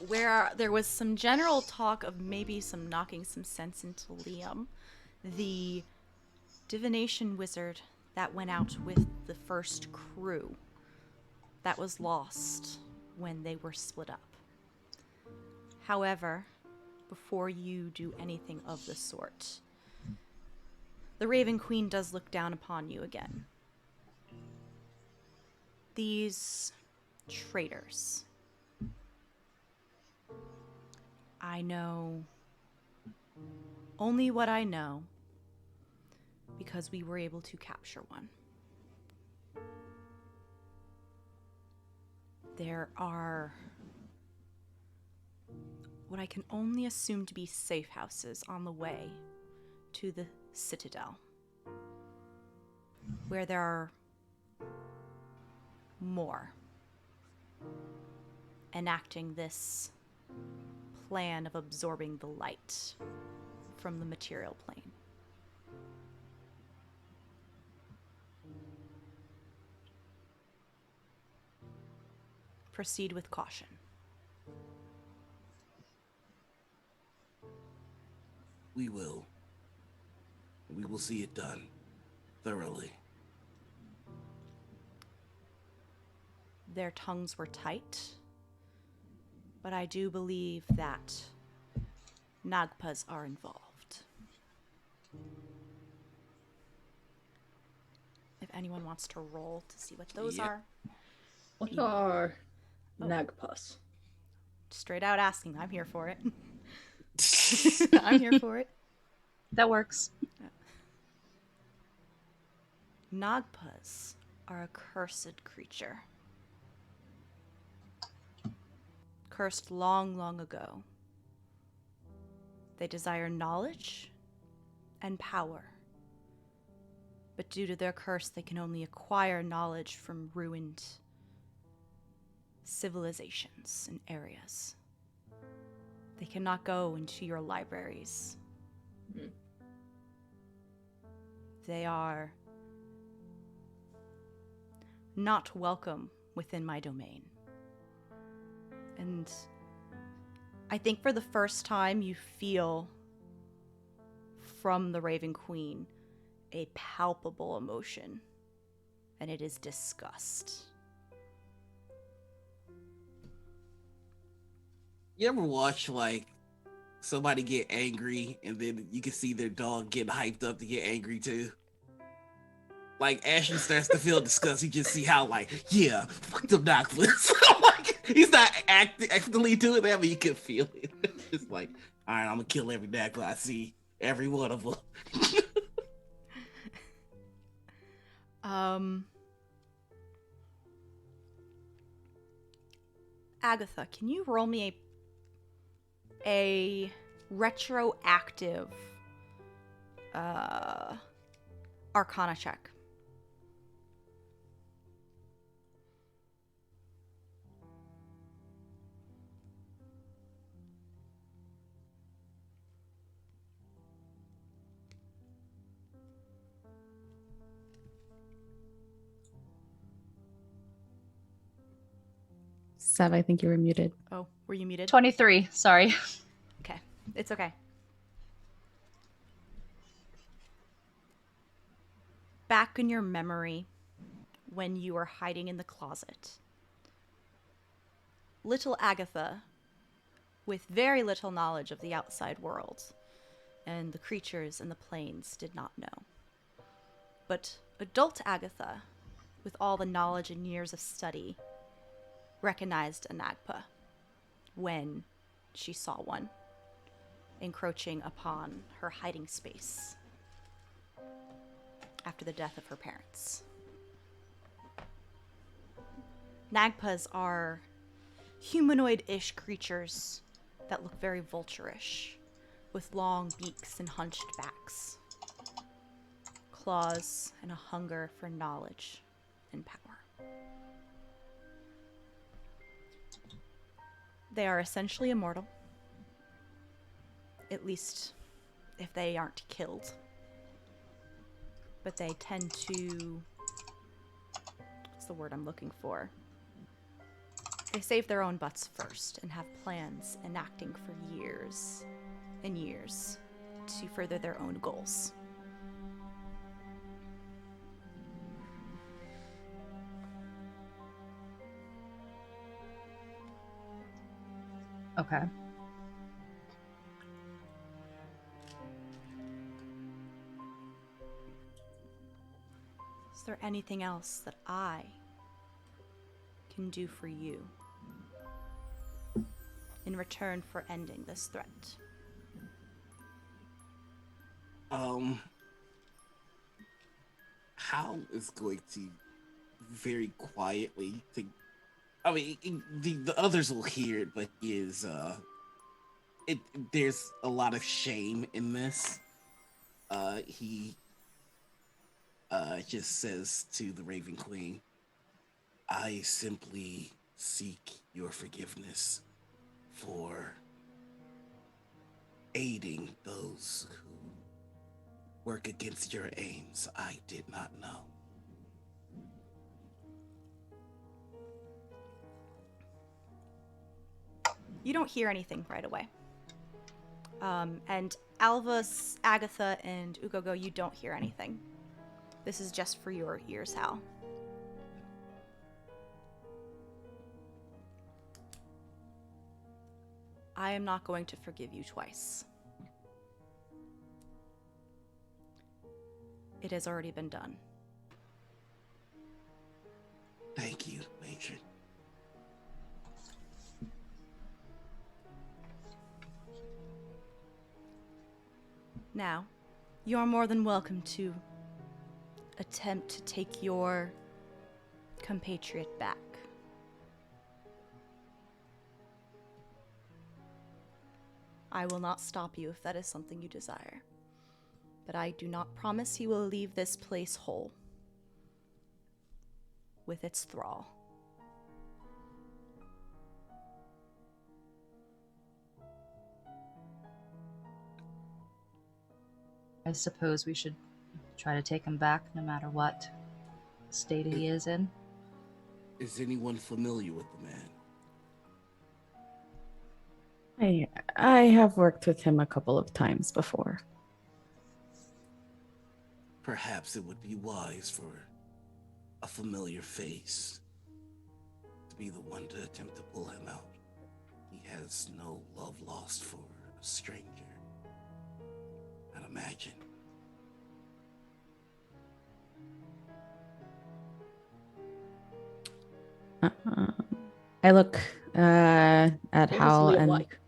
Where there was some general talk of maybe some knocking some sense into Liam, the divination wizard that went out with the first crew that was lost when they were split up. However, before you do anything of the sort, the Raven Queen does look down upon you again. These traitors. I know only what I know because we were able to capture one. There are what I can only assume to be safe houses on the way to the Citadel, where there are more enacting this plan of absorbing the light from the material plane. Proceed with caution. We will. We will see it done thoroughly. Their tongues were tight, but I do believe that Nagpas are involved. If anyone wants to roll to see what those are. What are Nagpas? Straight out asking. I'm here for it. I'm here for it. That works. Nagpas are a cursed creature. Cursed long, long ago. They desire knowledge and power But due to their curse, they can only acquire knowledge from ruined civilizations and areas. They cannot go into your libraries. Mm. They are not welcome within my domain. And I think for the first time you feel from the Raven Queen a palpable emotion, and it is disgust. You ever watch like somebody get angry and then you can see their dog getting hyped up to get angry too? Like as she starts to feel disgust, you just see how like, yeah, fuck them knockless. Like he's not actively doing that, but you can feel it. It's like, all right, I'm gonna kill every knackler I see, every one of them. Agatha, can you roll me a retroactive Arcana check? Sev, I think you were muted. Oh, were you muted? 23, sorry. Okay, it's okay. Back in your memory, when you were hiding in the closet, little Agatha, with very little knowledge of the outside world and the creatures and the planes, did not know. But adult Agatha, with all the knowledge and years of study, recognized a Nagpa when she saw one encroaching upon her hiding space after the death of her parents. Nagpas are humanoid-ish creatures that look very vulture-ish, with long beaks and hunched backs, claws, and a hunger for knowledge and power. They are essentially immortal, at least if they aren't killed. But they tend to... what's the word I'm looking for? They save their own butts first and have plans enacting for years and years to further their own goals. Okay. Is there anything else that I can do for you in return for ending this threat? Hal is going to very quietly think. I mean, the others will hear it, but he is there's a lot of shame in this. He just says to the Raven Queen, I simply seek your forgiveness for aiding those who work against your aims. I did not know. You don't hear anything right away. And Alva, Agatha, and Ugo Go, you don't hear anything. This is just for your ears, Hal. I am not going to forgive you twice. It has already been done. Thank you, Matron. Now, you are more than welcome to attempt to take your compatriot back. I will not stop you if that is something you desire. but I do not promise he will leave this place whole with its thrall. I suppose we should try to take him back no matter what state he is in. Is anyone familiar with the man? I have worked with him a couple of times before. Perhaps it would be wise for a familiar face to be the one to attempt to pull him out. He has no love lost for a stranger, I'd imagine. I look at What Hal was Liam and like?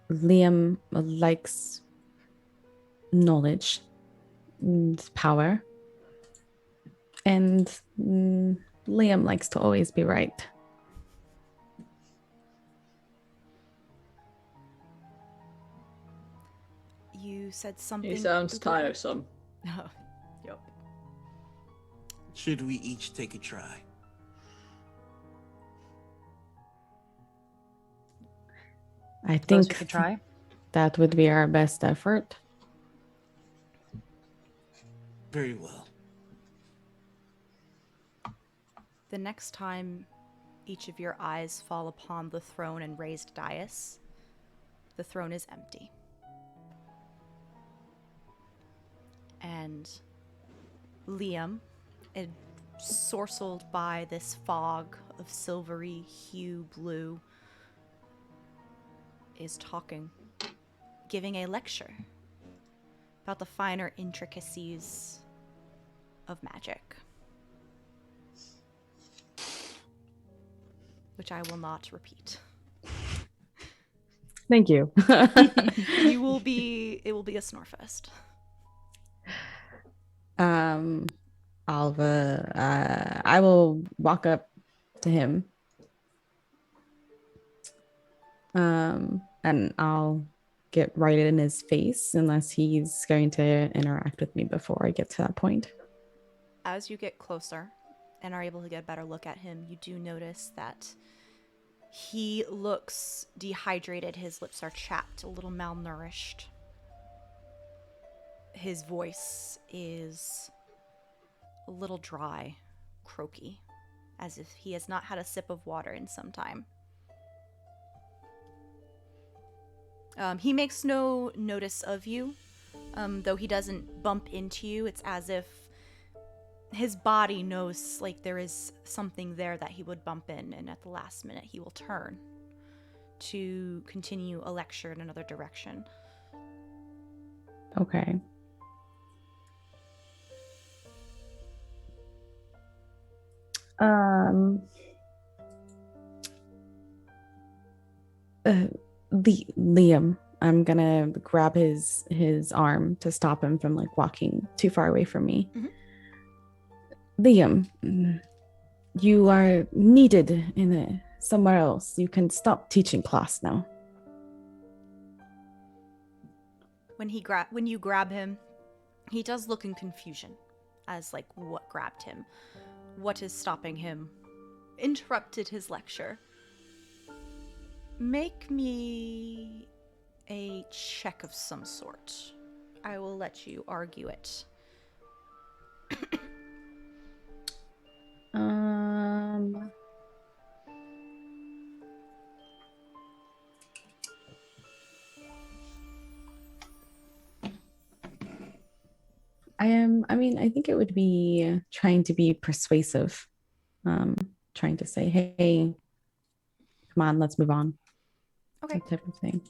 Liam likes knowledge and power. And Liam likes to always be right. You said something. He sounds Ugo? tiresome. Oh, yep. Should we each take a try? I Suppose think we could try. that would be our best effort. Very well. The next time each of your eyes fall upon the throne and raised dais, the throne is empty. And Liam, ensorcelled by this fog of silvery hue blue, is talking, giving a lecture about the finer intricacies of magic, which I will not repeat. Thank you. It will be a snorefest. Alva, I will walk up to him. And I'll get right in his face unless he's going to interact with me before I get to that point. As you get closer and are able to get a better look at him, you do notice that he looks dehydrated. His lips are chapped, a little malnourished. His voice is a little dry, croaky, as if he has not had a sip of water in some time. He makes no notice of you, though he doesn't bump into you. It's as if his body knows, like, there is something there that he would bump in, and at the last minute he will turn to continue a lecture in another direction. Okay. Liam, I'm gonna grab his arm to stop him from like walking too far away from me. Mhm. Liam, you are needed in somewhere else. You can stop teaching class now. When you grab him, he does look in confusion as like what grabbed him, what is stopping him, interrupted his lecture. Make me a check of some sort. I will let you argue it. I think it would be trying to be persuasive. Trying to say, hey, come on, let's move on. Okay, That type of thing.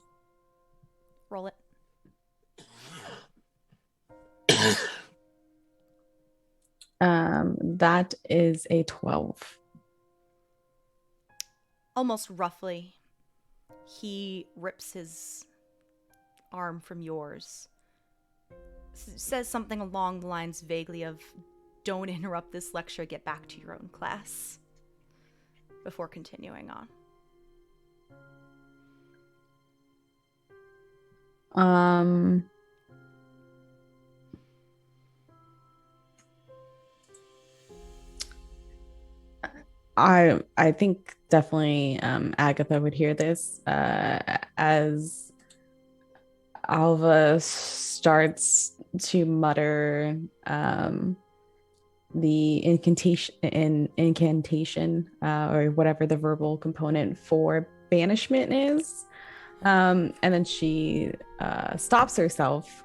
roll it. That is a 12. Almost roughly, he rips his arm from yours. Says something along the lines vaguely of, don't interrupt this lecture, get back to your own class. Before continuing on. Um, I think definitely Agatha would hear this as Alva starts to mutter the incantation or whatever the verbal component for banishment is. And then she stops herself,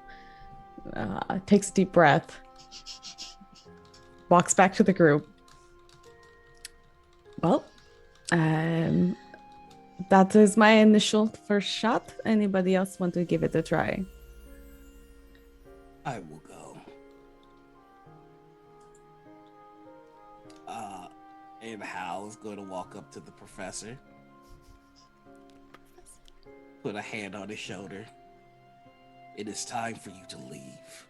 takes a deep breath, walks back to the group. Well, that is my initial first shot. Anybody else want to give it a try? I will go. And Hal's going to walk up to the professor, put a hand on his shoulder. It is time for you to leave.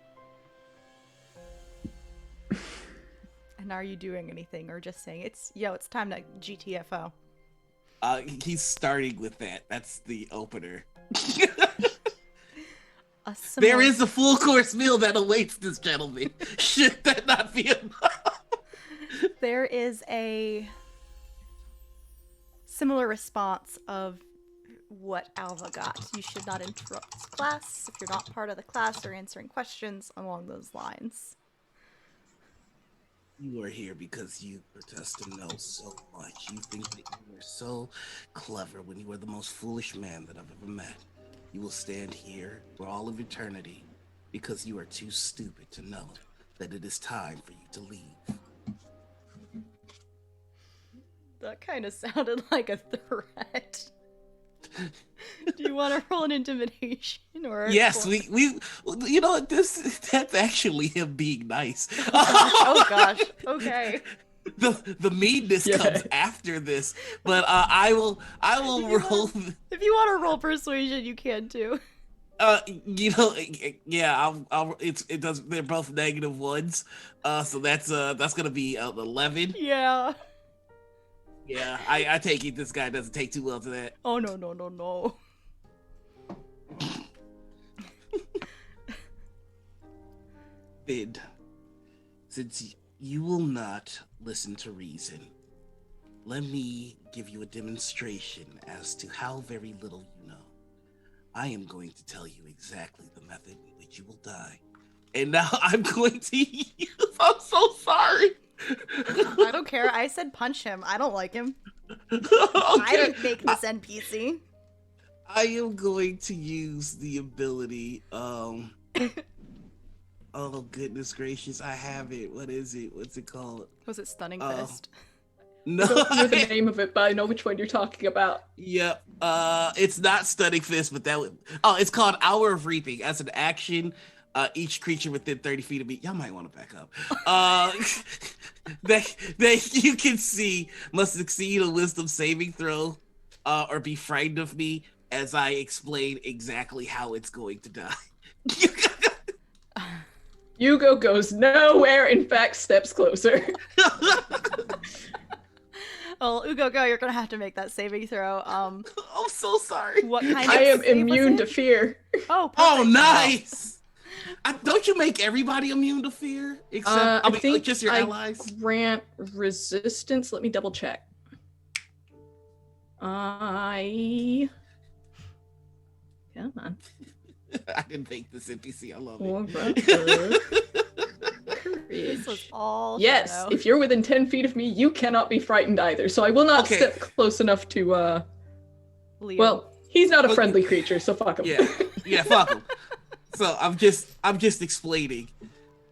And are you doing anything or just saying it's time to GTFO? He's starting with that. That's the opener. There is a full course meal that awaits this gentleman. Should that not be enough? There is a similar response of what Alva got. You should not interrupt class if you're not part of the class or answering questions along those lines. You are here because you want us to know so much. You think that you are so clever when you are the most foolish man that I've ever met. You will stand here for all of eternity because you are too stupid to know that it is time for you to leave. That kind of sounded like a threat. Do you want to roll an intimidation or? Yes, we you know that's actually him being nice. Oh gosh. Okay. The meanness comes after this, but I will roll. If you want to roll persuasion, you can too. Yeah, it does. They're both -1s, so that's gonna be 11. Yeah. Yeah, I take it this guy doesn't take too well to that. Oh no. Bid, since you will not listen to reason, let me give you a demonstration as to how very little you know. I am going to tell you exactly the method in which you will die. And now I'm going to use... I'm so sorry. I don't care. I said punch him. I don't like him. Okay. I didn't make this NPC. I am going to use the ability, oh goodness gracious, I have it. What is it? What's it called? Was it Stunning Fist? No. I don't know the name of it, but I know which one you're talking about. Yep. It's not Stunning Fist, but it's called Hour of Reaping. As an action, each creature within 30 feet of me, y'all might want to back up. That you can see must succeed a wisdom saving throw, or be frightened of me as I explain exactly how it's going to die. Ugo goes nowhere, in fact, steps closer. Well, Ugo Go, you're gonna have to make that saving throw. I'm so sorry. What kind of I am save was immune it? to fear. Oh, perfect. Oh, nice! Don't you make everybody immune to fear? Except, I think just your allies? Grant resistance. Let me double check. Come on. I didn't make this NPC. I love it. This was all Yes, shadow. if you're within 10 feet of me, you cannot be frightened either. So I will not step close enough to, Leo. Well, he's not a friendly creature, so fuck him. Yeah, fuck him. So I'm just explaining.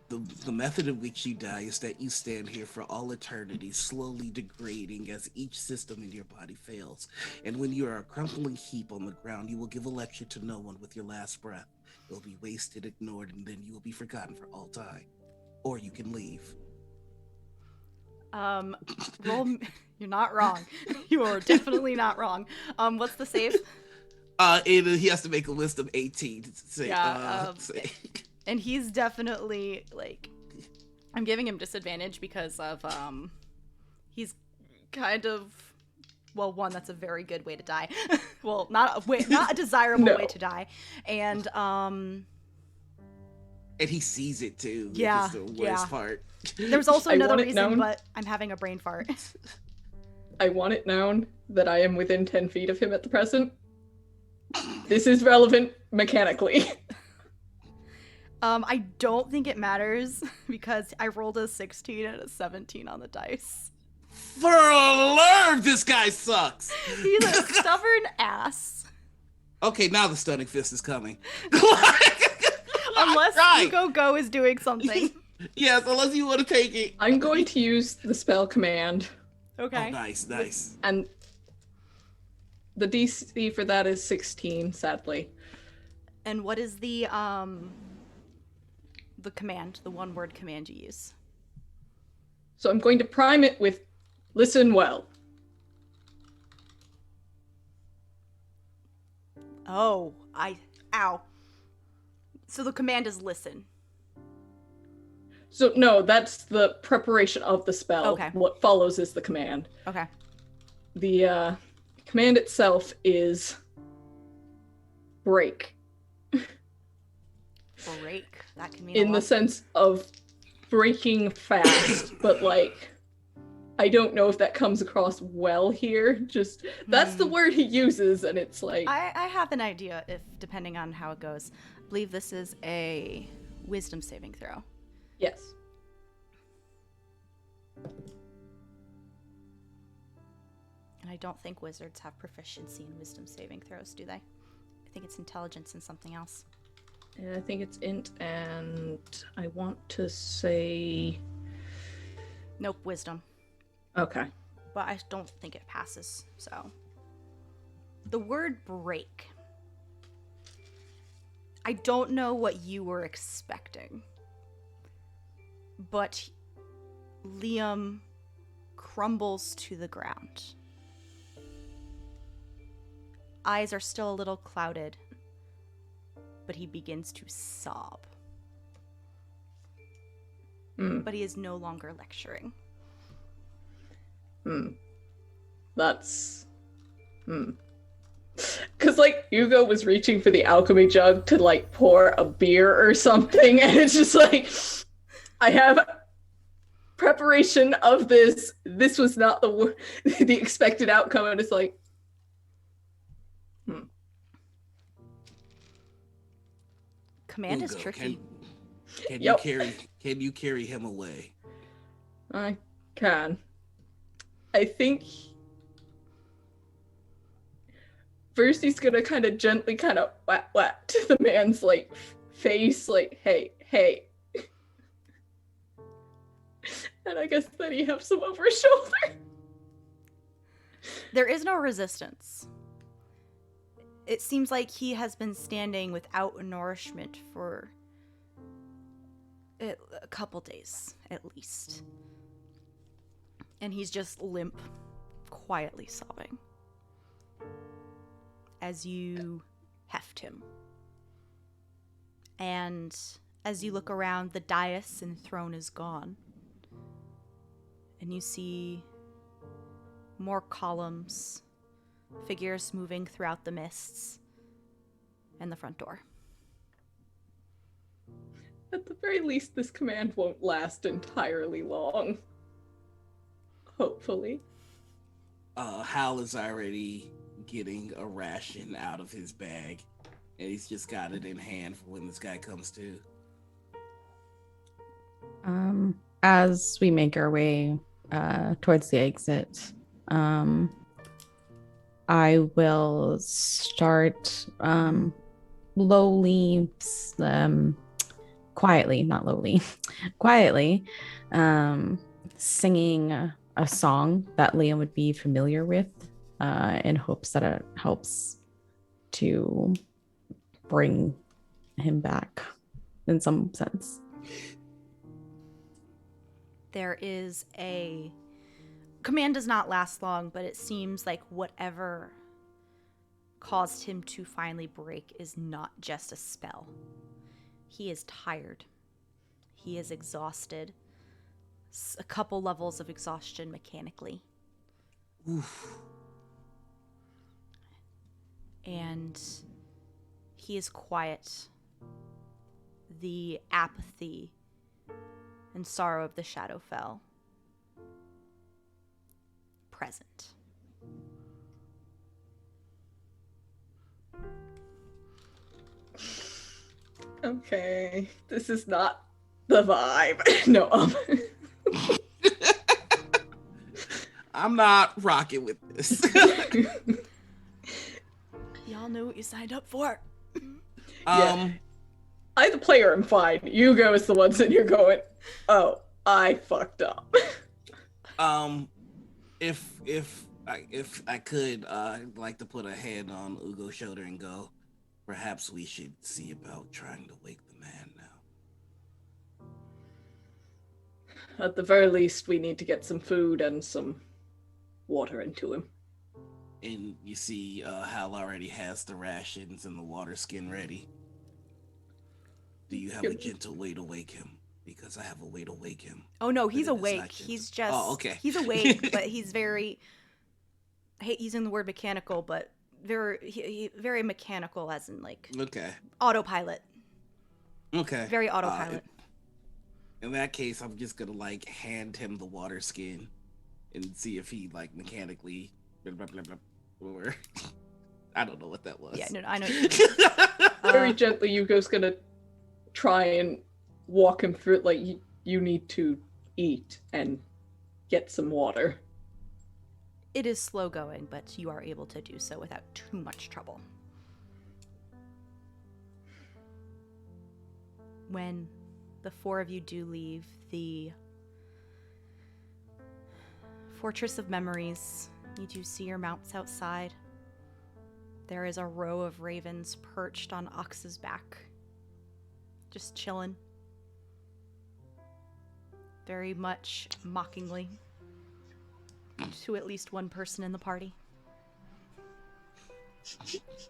The method in which you die is that you stand here for all eternity, slowly degrading as each system in your body fails. And when you are a crumbling heap on the ground, you will give a lecture to no one with your last breath. It will be wasted, ignored, and then you will be forgotten for all time. Or you can leave. Roll. You're not wrong. You are definitely not wrong. What's the save? He has to make a wisdom 18 to say. And he's definitely I'm giving him disadvantage because of he's kind of Well, one, that's a very good way to die. Well, not a desirable No. way to die. And And he sees it too. Yeah, Which is the yeah. worst part. there's also I another want it reason, known. but I'm having a brain fart. I want it known that I am within 10 feet of him at the present. This is relevant mechanically. I don't think it matters because I rolled a 16 and a 17 on the dice. For a learn, this guy sucks. He's a stubborn ass. Okay, now the stunning fist is coming. Unless Right. Ugo Go is doing something. Yes, unless you want to take it. I'm going to use the spell command, Okay. Oh, nice. and the DC for that is 16, sadly. And what is the command, the one-word command you use? So I'm going to prime it with listen well. Oh, ow. So the command is listen. So no, that's the preparation of the spell. Okay. What follows is the command. Okay. The command itself is break, Break. That can mean in a the lot. sense of breaking fast, but like I don't know if that comes across well here. Just that's the word he uses, and it's like I have an idea if depending on how it goes. I believe this is a wisdom saving throw. yes. And I don't think wizards have proficiency in wisdom saving throws, do they? I think it's intelligence and something else. And I think it's int, and I want to say Nope, wisdom. okay. But I don't think it passes, so. The word break. I don't know what you were expecting. But Liam crumbles to the ground. Eyes are still a little clouded, but he begins to sob. But he is no longer lecturing. That's because like Ugo was reaching for the alchemy jug to like pour a beer or something, and it's just like I have preparation of this. This was not the the expected outcome, and it's like Command is Ugo, tricky. Can Yep. you carry him away? I can. I think first he's gonna kind of gently kind of whack to the man's like face, like hey. And I guess then he has him over his shoulder. There is no resistance. It seems like he has been standing without nourishment for a couple days, at least. And he's just limp, quietly sobbing. As you heft him. And as you look around, the dais and throne is gone. And you see more columns, figures moving throughout the mists, and the front door. At the very least, this command won't last entirely long. Hopefully. Hal is already getting a ration out of his bag, and he's just got it in hand for when this guy comes to. As we make our way towards the exit, I will start quietly, not lowly, quietly, singing a song that Liam would be familiar with, in hopes that it helps to bring him back in some sense. There is a... Command does not last long, but it seems like whatever caused him to finally break is not just a spell. He is tired. He is exhausted. A couple levels of exhaustion mechanically. Oof. and he is quiet. The apathy and sorrow of the Shadowfell present. Okay, this is not the vibe. No, I'm not rocking with this. Y'all know what you signed up for. Yeah. I, the player, am fine. Ugo is the one sitting here going, "Oh, I fucked up." If I could, I'd like to put a hand on Ugo's shoulder and go, perhaps we should see about trying to wake the man now. At the very least, we need to get some food and some water into him. And you see, Hal already has the rations and the water skin ready. Do you have a gentle way to wake him? Because I have a way to wake him. Oh no, he's But it is awake. not gentle. He's just Oh, okay. He's awake, but he's very I hate using the word mechanical, but very mechanical as in like Okay. autopilot. Okay. Very autopilot. In that case, I'm just gonna like hand him the water skin and see if he like mechanically blah, blah, blah, blah, or I don't know what that was. Yeah, no, I know what you mean. Very gently, Ugo's gonna try and walk him through it. Like, you need to eat and get some water. It is slow going, but you are able to do so without too much trouble. When the four of you do leave the Fortress of Memories, you do see your mounts outside. There is a row of ravens perched on Ox's back, just chilling. Very much mockingly to at least one person in the party.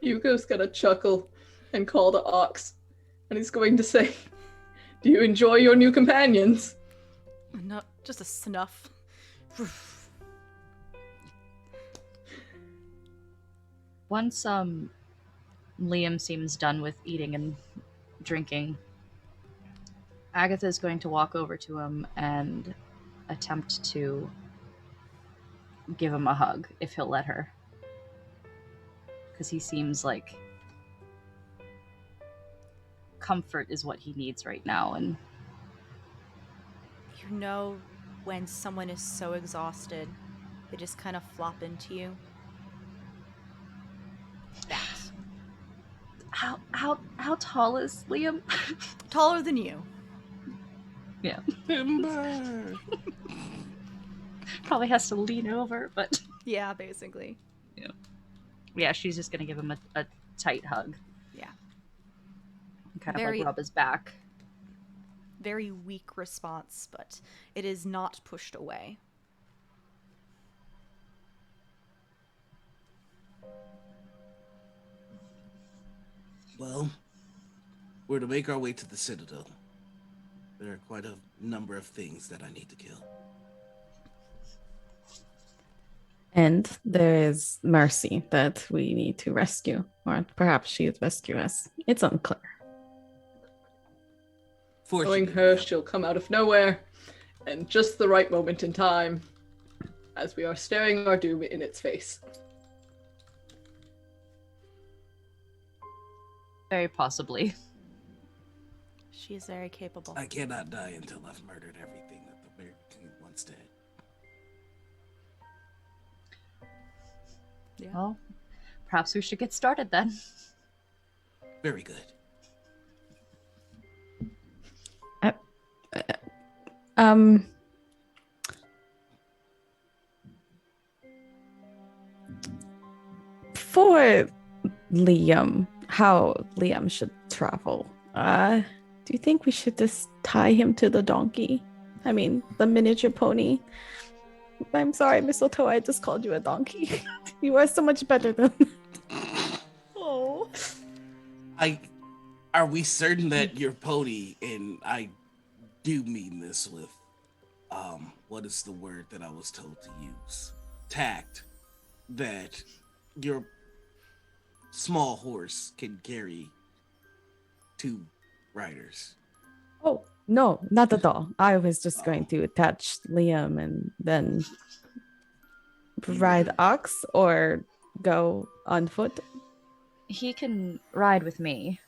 Ugo's gonna chuckle and call to Ox, and he's going to say, "Do you enjoy your new companions?" No, just a snuff. Once Liam seems done with eating and drinking, Agatha is going to walk over to him and attempt to give him a hug if he'll let her, because he seems like comfort is what he needs right now. And You know when someone is so exhausted, they just kind of flop into you. That. how tall is Liam? Taller than you. Yeah, Timber. probably has to lean over, but Yeah, basically. yeah, she's just gonna give him a tight hug. Yeah. And kind of Very- like rub his back. Very weak response, but it is not pushed away. Well, we're to make our way to the Citadel. There are quite a number of things that I need to kill. And there is Mercy that we need to rescue, or perhaps she is rescue us. It's unclear. Knowing Fortunately, her, she'll come out of nowhere, and just the right moment in time, as we are staring our doom in its face. Very possibly. She is very capable. I cannot die until I've murdered everything that the Bear King once did. Yeah. Well, perhaps we should get started then. Very good. For Liam, how Liam should travel. Do you think we should just tie him to the donkey? I mean, the miniature pony. I'm sorry, Mistletoe, I just called you a donkey. You are so much better than Oh. Are we certain that your pony, and I do mean this with, what is the word that I was told to use? Tact. That your small horse can carry 2 riders. Oh, no, not at all. I was just going to attach Liam and then ride ox or go on foot. He can ride with me.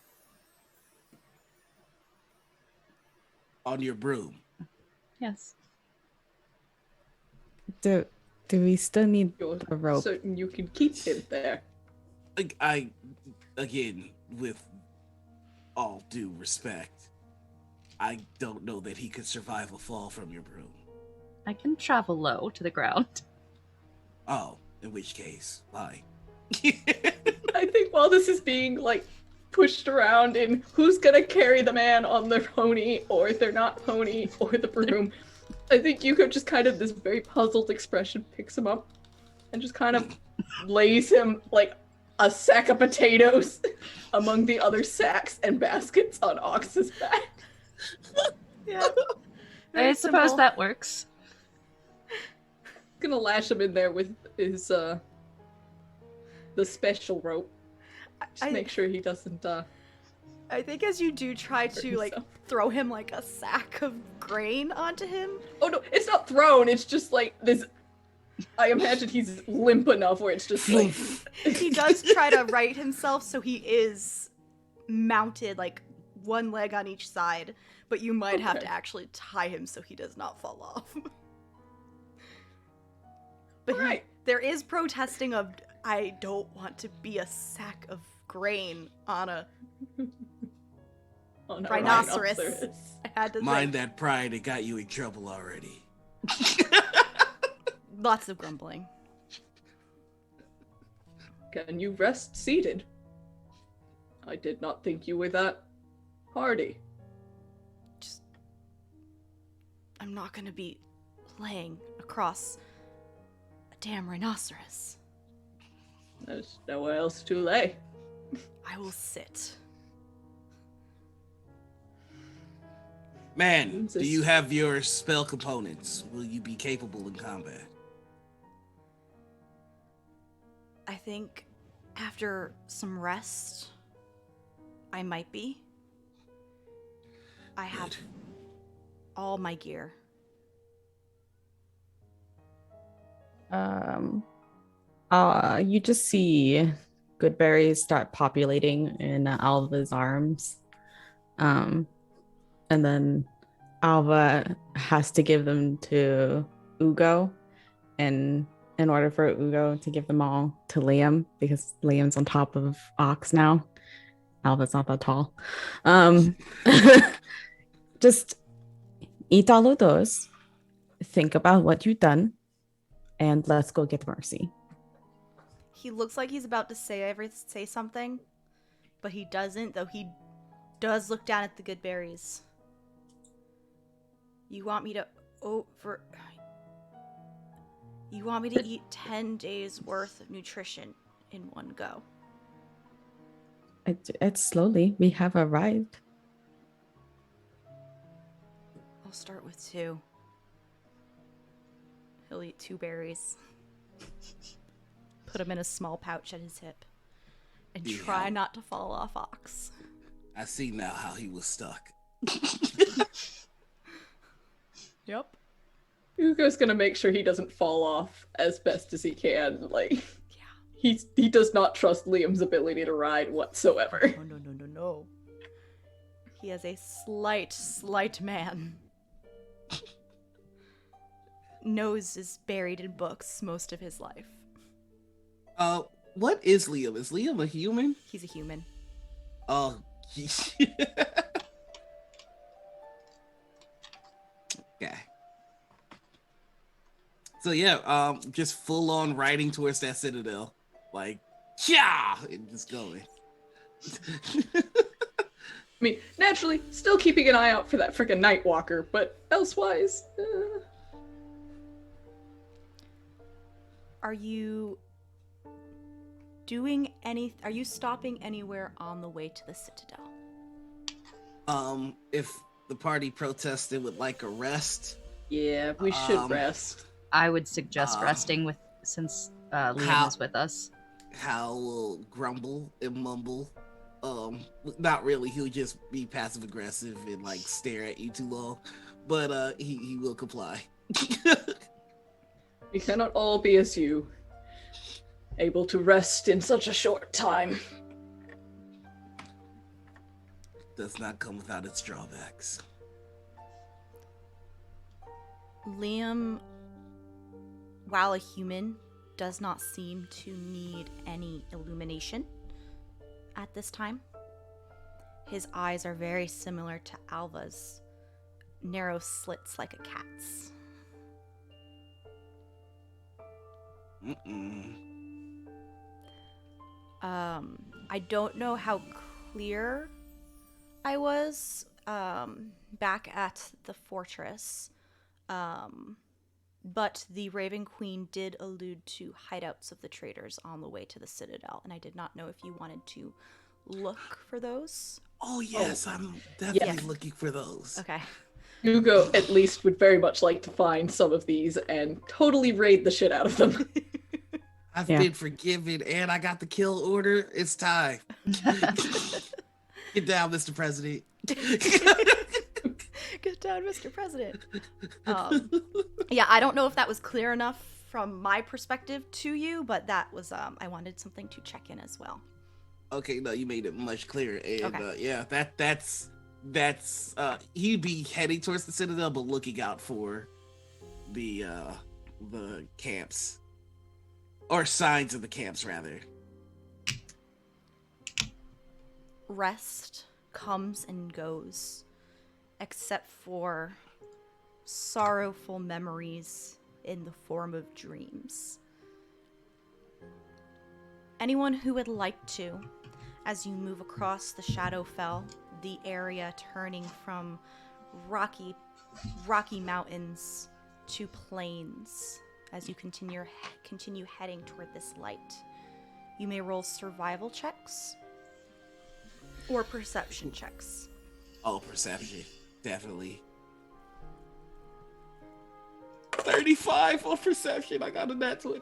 On your broom. Yes. Do we still need You're the rope? certain you can keep him there. I again, with all due respect, I don't know that he could survive a fall from your broom. I can travel low to the ground. Oh, in which case, fine. I think while this is being like pushed around in who's gonna carry the man on the pony, or if they're not pony, or the broom, I think Yuko just kind of this very puzzled expression picks him up and just kind of lays him like a sack of potatoes among the other sacks and baskets on Ox's back. Yeah. I suppose that works. Gonna lash him in there with his the special rope. Just make sure he doesn't I think as you do try to like throw him like a sack of grain onto him. Oh no, it's not thrown, it's just like this. I imagine he's limp enough where it's just like He does try to right himself, so he is mounted like one leg on each side, but you might have to actually tie him so he does not fall off. But Right. there is protesting of, I don't want to be a sack of grain on a on a rhinoceros. I had to Mind think. that pride, it got you in trouble already. Lots of grumbling. Can you rest seated? I did not think you were that hardy. Just, I'm not gonna be laying across a damn rhinoceros. There's nowhere else to lay. I will sit. Man, do you have your spell components? Will you be capable in combat? I think after some rest, I might be. I have Good. all my gear. You just see good berries start populating in Alva's arms. And then Alva has to give them to Ugo. And in order for Ugo to give them all to Liam, because Liam's on top of Ox now. Alva's not that tall. Just eat all of those. Think about what you've done. And let's go get Mercy. He looks like he's about to say something, but he doesn't, though he does look down at the good berries. You want me to eat 10 days worth of nutrition in one go. It's slowly. We have arrived. I'll start with 2. He'll eat 2 berries. Put them in a small pouch at his hip. And try not to fall off Ox. I see now how he was stuck. Yep. Ugo's gonna make sure he doesn't fall off as best as he can. Like, Yeah. he does not trust Liam's ability to ride whatsoever. No. He is a slight man. Nose is buried in books most of his life. What is Liam? Is Liam a human? He's a human. Oh, okay. So yeah, just full on riding towards that citadel, like, yeah, and just going. I mean, naturally, still keeping an eye out for that freaking Nightwalker, but elsewise, Are you stopping anywhere on the way to the Citadel? If the party protested would like a rest, yeah, we should rest. I would suggest resting since Liam is with us. Hal will grumble and mumble. Not really. He'll just be passive aggressive and like stare at you too long. But he will comply. We cannot all be as you, able to rest in such a short time. Does not come without its drawbacks. Liam, while a human, does not seem to need any illumination at this time. His eyes are very similar to Alva's, narrow slits like a cat's. I don't know how clear I was back at the fortress, but the Raven Queen did allude to hideouts of the traders on the way to the Citadel, and I did not know if you wanted to look for those. Oh yes, I'm definitely looking for those. Okay. Ugo at least would very much like to find some of these and totally raid the shit out of them. I've been forgiven and I got the kill order. It's time. Get down, Mr. President. Get down, Mr. President. Yeah, I don't know if that was clear enough from my perspective to you, but that was, I wanted something to check in as well. Okay, no, you made it much clearer. And Okay. yeah, that's he'd be heading towards the Citadel, but looking out for the camps. Or signs of the camps, rather. Rest comes and goes, except for sorrowful memories in the form of dreams. Anyone who would like to, as you move across the Shadowfell, the area turning from rocky mountains to plains, as you continue heading toward this light, you may roll survival checks or perception checks. Oh, perception. Definitely. 35 on perception. I got a nat 20.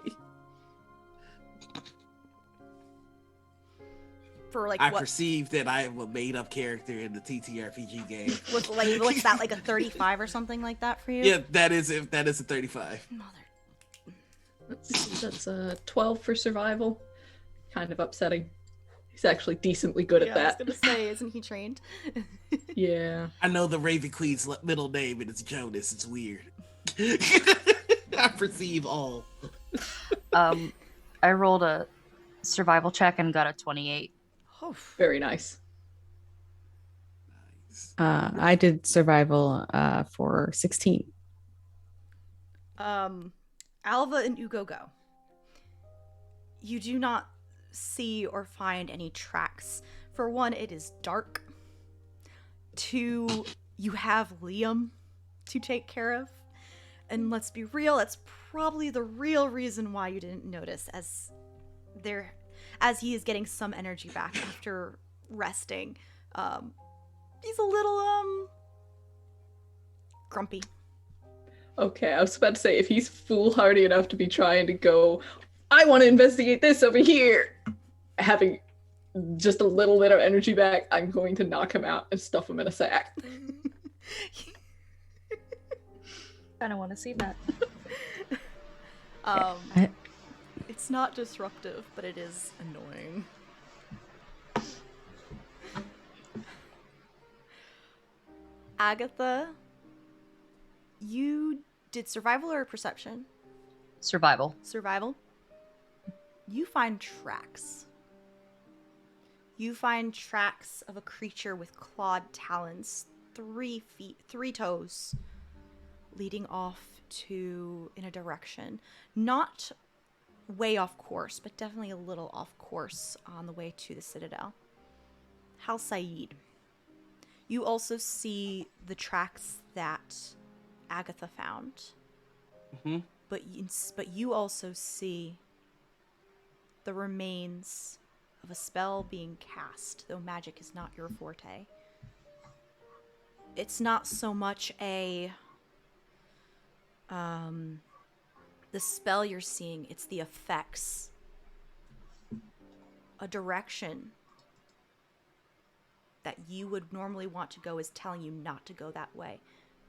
For like I what? perceive that I am a made-up character in the TTRPG game. With like, what's that, like a 35 or something like that for you? Yeah, that is a 35. Mother. Let's see, that's a 12 for survival. Kind of upsetting. He's actually decently good at that. I was gonna say, isn't he trained? Yeah. I know the Raven Queen's middle name and it's Jonas. It's weird. I perceive all. I rolled a survival check and got a 28. Oh. Very nice. Nice. I did survival for 16. Alva and Ugo Go. You do not see or find any tracks. For one, it is dark. Two, you have Liam to take care of. And let's be real, that's probably the real reason why you didn't notice, as he is getting some energy back after resting. He's a little grumpy. Okay, I was about to say, if he's foolhardy enough to be trying to go, I want to investigate this over here, having just a little bit of energy back, I'm going to knock him out and stuff him in a sack. I don't want to see that. It's not disruptive, but it is annoying. Agatha, you did survival or perception? Survival. Survival. You find tracks. You find tracks of a creature with clawed talons, 3 feet, 3 toes, leading off in a direction. Not way off course, but definitely a little off course on the way to the Citadel. Halcyed. You also see the tracks that Agatha found. Mm-hmm. But you also see the remains of a spell being cast, though magic is not your forte. It's not so much the spell you're seeing, it's the effects a direction that you would normally want to go is telling you not to go that way,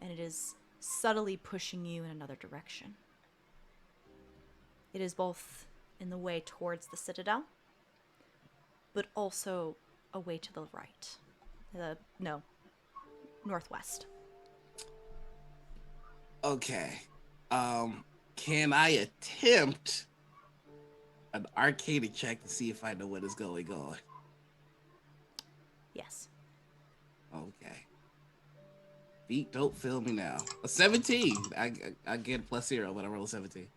and it is subtly pushing you in another direction. It is both in the way towards the citadel, but also a way to the right. Northwest. Okay. Can I attempt an arcana check to see if I know what is going on? Yes. Okay. Feet don't fail me now. A 17. I get +0 when I roll a 17.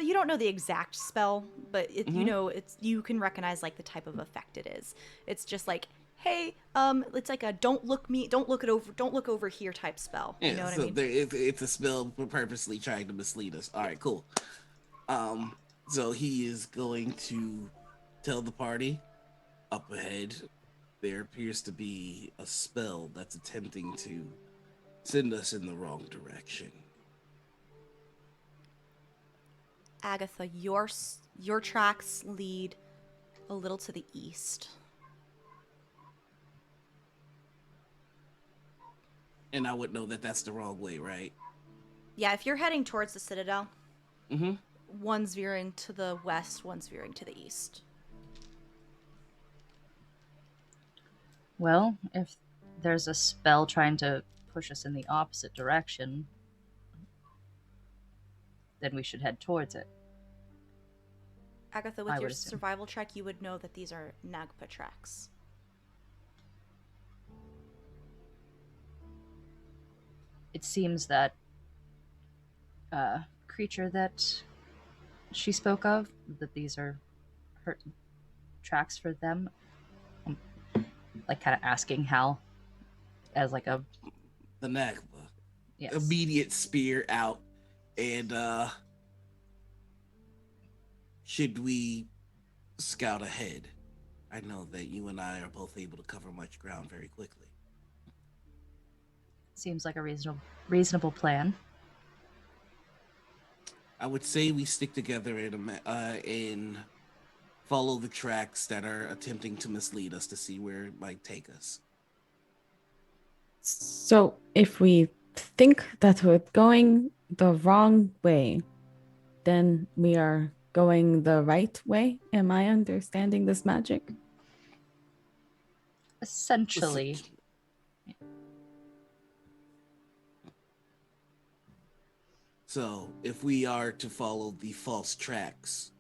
You don't know the exact spell, but you Mhm. know you can recognize like the type of effect it is. It's just like, hey, it's like a don't look over here type spell. Yeah, You know what so I mean? it's a spell for purposely trying to mislead us. All right, cool. So he is going to tell the party up ahead there appears to be a spell that's attempting to send us in the wrong direction. Agatha, your tracks lead a little to the east. And I would know that that's the wrong way, right? Yeah, if you're heading towards the citadel, Mm-hmm. one's veering to the west, one's veering to the east. Well, if there's a spell trying to push us in the opposite direction, then we should head towards it. Agatha, I with your would assume. survival check, you would know that these are Nagpa tracks. It seems that creature that she spoke of, that these are her tracks for them. I'm, like, kind of asking Hal as like a The Nagba. yes. Immediate spear out. And should we scout ahead? I know that you and I are both able to cover much ground very quickly. Seems like a reasonable plan. I would say we stick together and follow the tracks that are attempting to mislead us to see where it might take us. So if we think that we're going the wrong way, then we are going the right way. Am I understanding this magic? Essentially. So, if we are to follow the false tracks,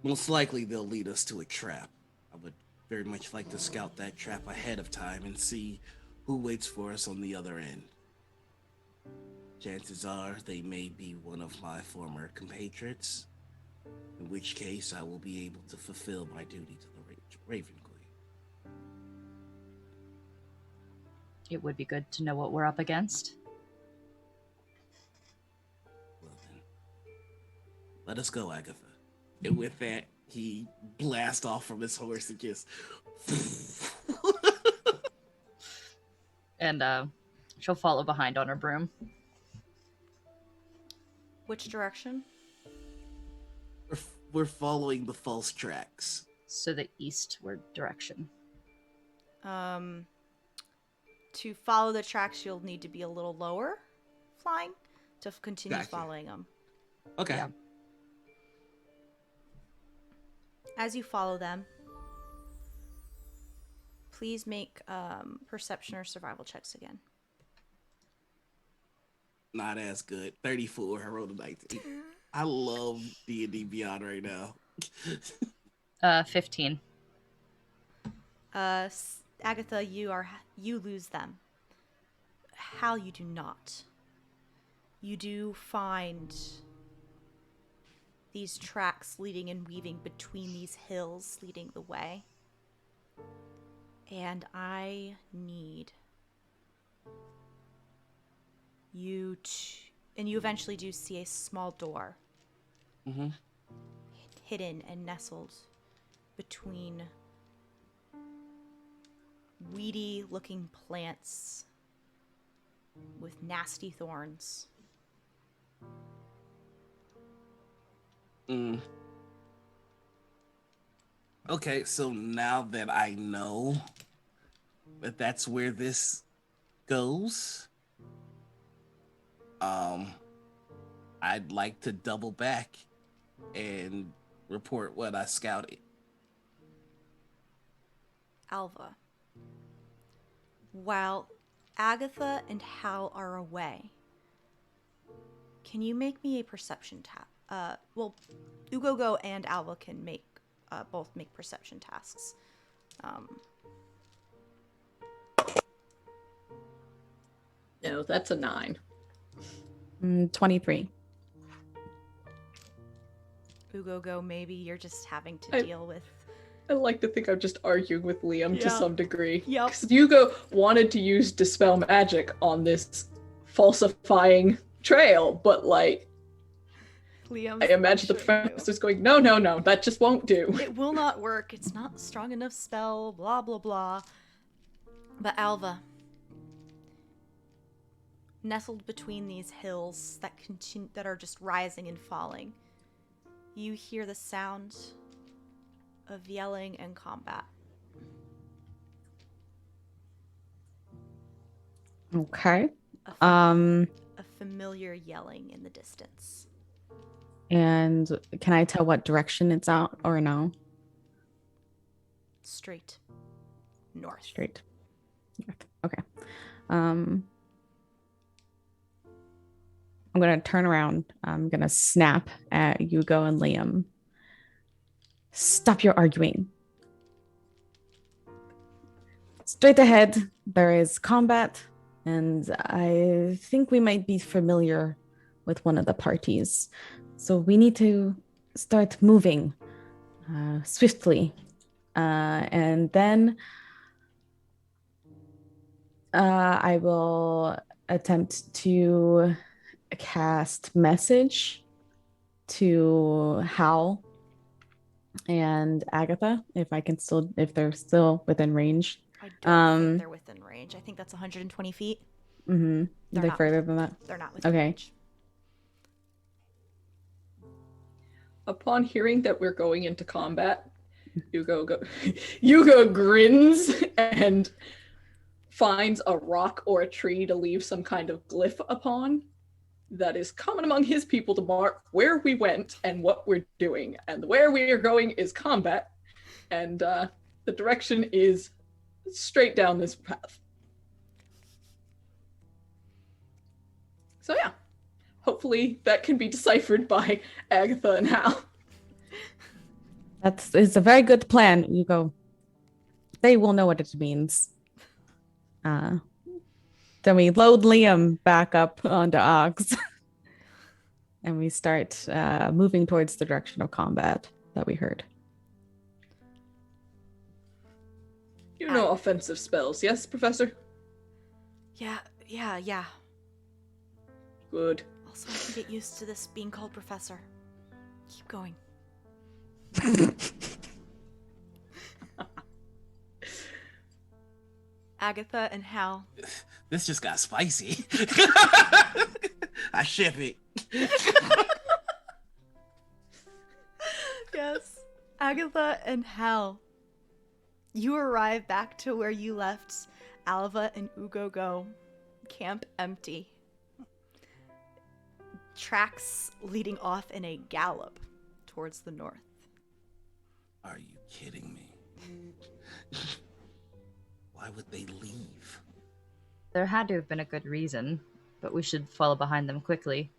most likely they'll lead us to a trap. I would very much like to scout that trap ahead of time and see who waits for us on the other end. Chances are they may be one of my former compatriots, in which case I will be able to fulfill my duty to the Raven Queen. It would be good to know what we're up against. Well then, let us go, Agatha. And with that, he blasts off from his horse and just... And she'll follow behind on her broom. Which direction? We're following the false tracks. So the eastward direction. To follow the tracks, you'll need to be a little lower flying to continue Gotcha. following them. Okay. Yeah. As you follow them, please make perception or survival checks again. Not as good. 34. I rolled a 19. I love D&D Beyond right now. 15. Agatha, you lose them. Hal, you do not. You do find these tracks leading and weaving between these hills leading the way. And I need you and you eventually do see a small door. Mm-hmm. Hidden and nestled between weedy looking plants with nasty thorns. Okay, so now that I know that that's where this goes, I'd like to double back and report what I scouted. Alva, while Agatha and Hal are away, can you make me a perception tap? Well, Ugo Go and Alva can both make perception tasks. No, that's a 9. 23. Ugo Go, maybe you're just having to deal with. I like to think I'm just arguing with Liam to some degree. Yep. Because Hugo wanted to use Dispel Magic on this falsifying trail, but like, Liam's I imagine the professor's going, no, that just won't do. It will not work. It's not a strong enough spell, blah, blah, blah. But Alva, nestled between these hills that are just rising and falling, you hear the sound of yelling and combat. Okay. A familiar yelling in the distance. And can I tell what direction it's out or no? Straight north. Straight north. Okay. I'm gonna turn around. I'm gonna snap at Hugo and Liam. Stop your arguing. Straight ahead, there is combat, and I think we might be familiar with one of the parties. So we need to start moving swiftly. And then I will attempt to cast message to Hal and Agatha if they're still within range. I don't think they're within range. I think that's 120 feet. Mm-hmm. They're further than that? They're not within range. Upon hearing that we're going into combat, Hugo grins and finds a rock or a tree to leave some kind of glyph upon that is common among his people to mark where we went and what we're doing. And where we are going is combat, and the direction is straight down this path. So yeah. Hopefully that can be deciphered by Agatha and Hal. It's a very good plan, Hugo. They will know what it means. Then we load Liam back up onto Ox. And we start moving towards the direction of combat that we heard. You know offensive spells, yes, Professor? Yeah. Good. Also, I can get used to this being called Professor. Keep going. Agatha and Hal. This just got spicy. I ship it. Yes. Agatha and Hal. You arrive back to where you left Alva and Ugo Go. Camp empty. Tracks leading off in a gallop towards the north. Are you kidding me? Why would they leave? There had to have been a good reason, but we should follow behind them quickly.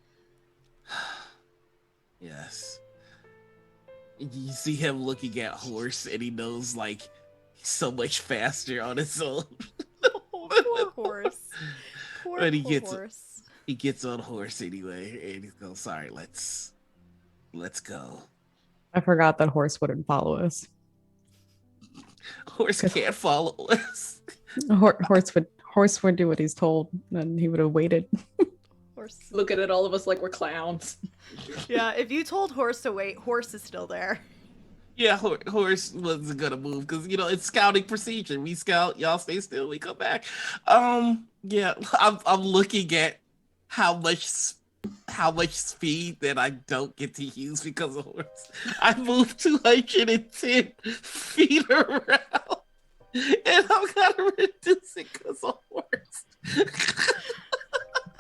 Yes. You see him looking at Horse, and he knows, like, he's so much faster on his own. Oh, poor Horse. Poor Horse. He gets on Horse anyway, and he goes, sorry, let's go. I forgot that Horse wouldn't follow us. Horse can't follow us. Horse would do what he's told, and he would have waited. Horse. Looking at all of us like we're clowns. Yeah, if you told Horse to wait, Horse is still there. Yeah, Horse wasn't gonna move because it's scouting procedure. We scout, y'all stay still, we come back. Yeah, I'm looking at how much how much speed that I don't get to use because of horse. I moved 210 feet around, and I'm gonna reduce it because of horse.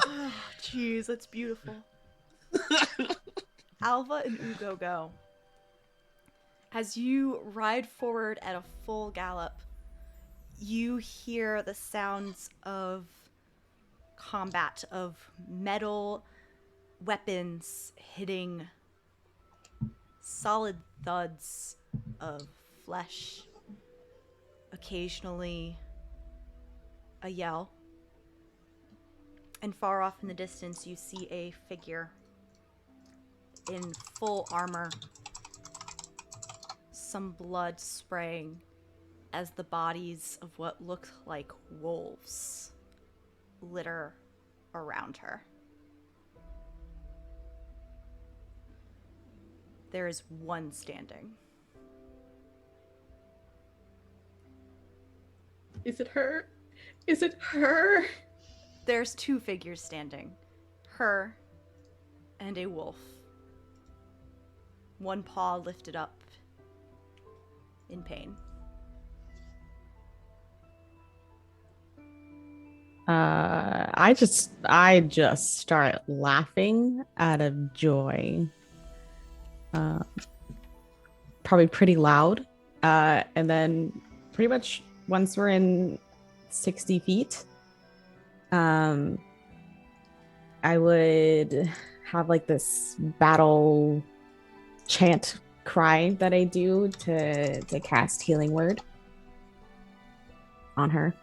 Oh, jeez, that's beautiful. Alva and Ugo Go. As you ride forward at a full gallop, you hear the sounds of combat, of metal weapons hitting, solid thuds of flesh, occasionally a yell. And far off in the distance, you see a figure in full armor, some blood spraying as the bodies of what look like wolves litter around her. There is one standing. Is it her? Is it her? There's two figures standing. Her and a wolf. One paw lifted up in pain. I just start laughing out of joy. Probably pretty loud. And then pretty much once we're in 60 feet, I would have like this battle chant cry that I do to cast Healing Word on her.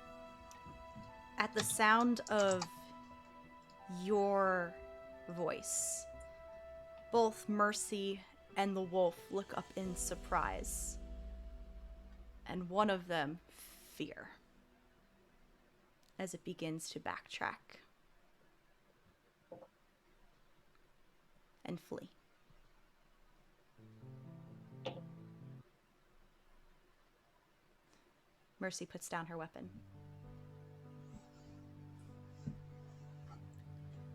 At the sound of your voice, both Mercy and the wolf look up in surprise. And one of them, fear, as it begins to backtrack and flee. Mercy puts down her weapon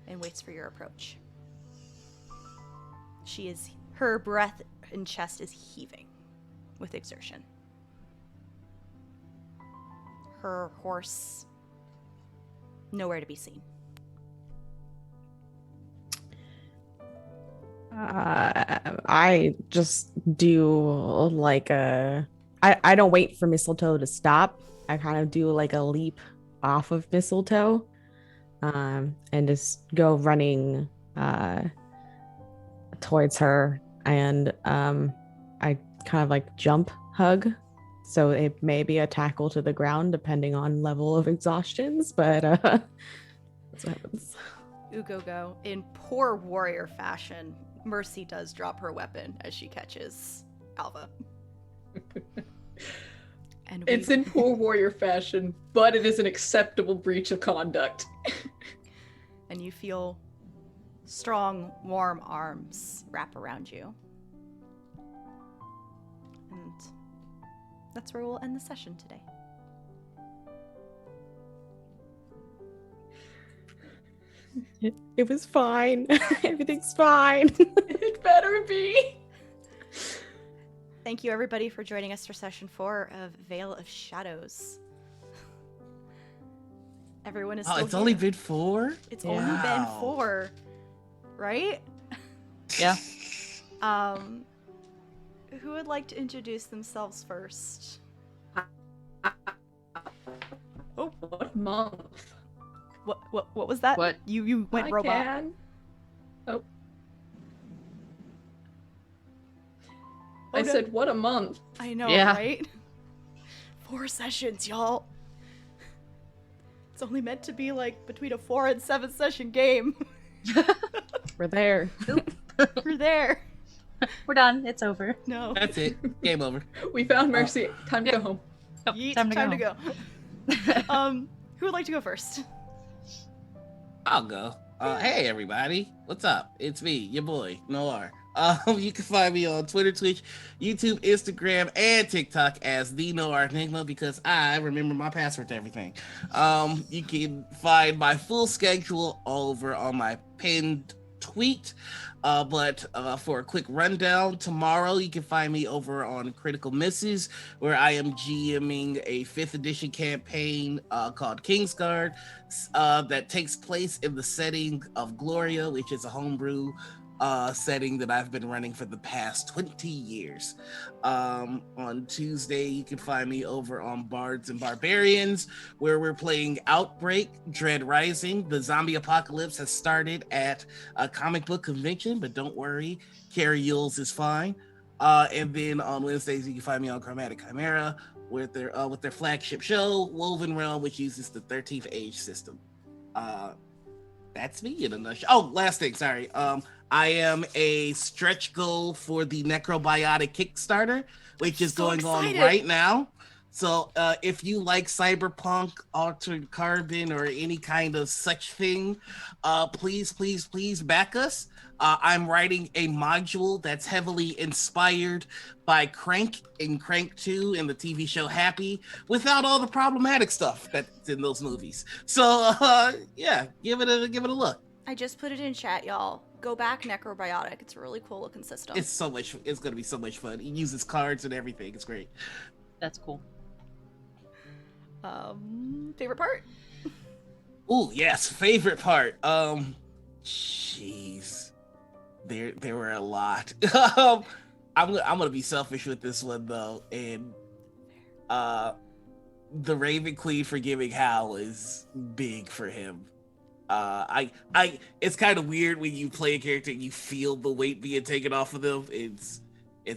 and waits for your approach. Her breath and chest is heaving with exertion. Her horse, nowhere to be seen. I just do like I don't wait for Mistletoe to stop. I kind of do like a leap off of Mistletoe, and just go running towards her, and I kind of like jump hug. So it may be a tackle to the ground depending on level of exhaustions, but that's what happens. Ugo Go, in poor warrior fashion, Mercy does drop her weapon as she catches Alva. And It's in poor warrior fashion, but it is an acceptable breach of conduct. And you feel strong, warm arms wrap around you. And that's where we'll end the session today. It was fine. Everything's fine. It better be. Thank you, everybody, for joining us for session 4 of Veil of Shadows. Everyone is still it's here. only been 4? It's only been 4, right? Yeah. Who would like to introduce themselves first? Oh, what month? What was that? What? You went robot. Can. Oh. I no. said, what a month. I know, Yeah. right? 4 sessions, y'all. It's only meant to be like between a 4 and 7 session game. We're there. We're there. We're done. It's over. No. That's it. Game over. We found Mercy. Time to go home. Yeet, time to go. Who would like to go first? I'll go. Hey everybody, what's up? It's me, your boy, Noir. You can find me on Twitter, Twitch, YouTube, Instagram, and TikTok as the Noir Enigma because I remember my password to everything. You can find my full schedule over on my pinned tweet. But for a quick rundown, tomorrow you can find me over on Critical Misses, where I am GMing a 5th edition campaign called Kingsguard that takes place in the setting of Gloria, which is a homebrew setting that I've been running for the past 20 years. On Tuesday, you can find me over on Bards and Barbarians, where we're playing Outbreak, Dread Rising. The zombie apocalypse has started at a comic book convention, but don't worry, Carrie Yules is fine. And then on Wednesdays, you can find me on Chromatic Chimera with their flagship show, Woven Realm, which uses the 13th Age system. That's me in a nutshell. Oh, last thing, sorry. I am a stretch goal for the Necrobiotic Kickstarter, which is going on right now. So if you like cyberpunk, altered carbon, or any kind of such thing, please back us. I'm writing a module that's heavily inspired by Crank and Crank 2 and the TV show Happy, without all the problematic stuff that's in those movies. So yeah, give it a look. I just put it in chat, y'all. Go back Necrobiotic. It's a really cool looking system. It's going to be so much fun. It uses cards and everything. It's great. That's cool. Favorite part? Oh, yes, favorite part. Jeez. There were a lot. I'm going to be selfish with this one though, and the Raven Queen forgiving Hal is big for him. It's kind of weird when you play a character and you feel the weight being taken off of them. It's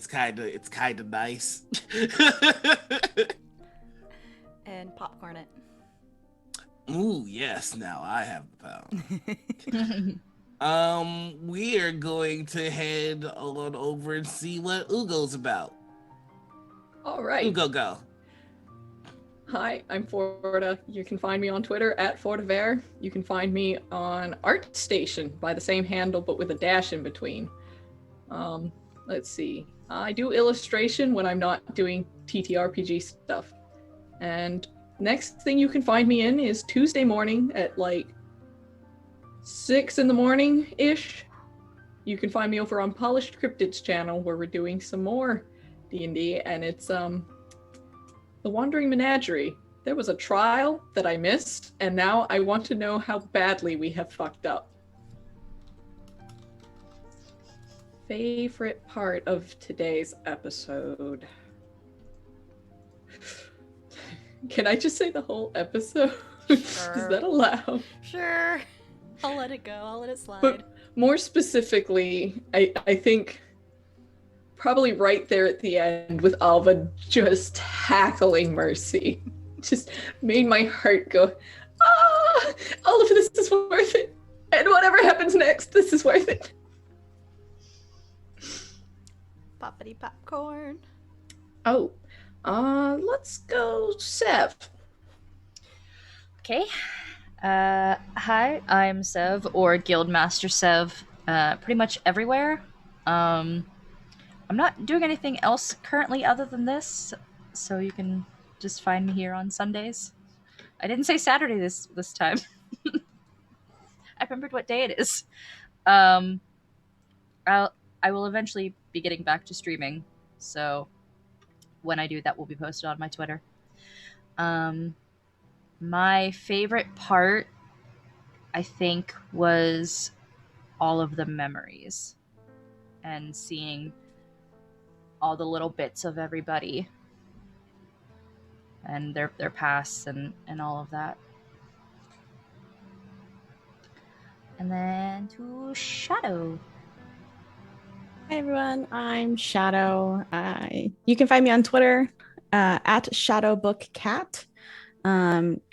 kind of nice. And Popcorn it. Ooh, yes. Now I have the pound. We are going to head on over and see what Ugo's about. All right. Ugo, go. Hi, I'm Forta. You can find me on Twitter at FortaVer. You can find me on ArtStation by the same handle, but with a dash in between. Let's see. I do illustration when I'm not doing TTRPG stuff. And next thing you can find me in is Tuesday morning at like 6 in the morning-ish. You can find me over on Polished Cryptids channel, where we're doing some more D&D, and it's The Wandering Menagerie. There was a trial that I missed, and now I want to know how badly we have fucked up. Favorite part of today's episode? Can I just say the whole episode? Sure. Is that allowed? Sure. I'll let it go. I'll let it slide. But more specifically, I think probably right there at the end with Alva just tackling Mercy. Just made my heart go, all of this is worth it. And whatever happens next, this is worth it. Poppity popcorn. Oh, let's go Sev. Okay. Hi, I'm Sev, or Guildmaster Sev, pretty much everywhere. I'm not doing anything else currently other than this, so you can just find me here on Sundays. I didn't say Saturday this time. I remembered what day it is. I will eventually be getting back to streaming, so when I do, that will be posted on my Twitter. My favorite part, I think, was all of the memories and seeing all the little bits of everybody and their pasts and all of that. And then to Shadow. Hi everyone, I'm Shadow. You can find me on Twitter at ShadowBookCat.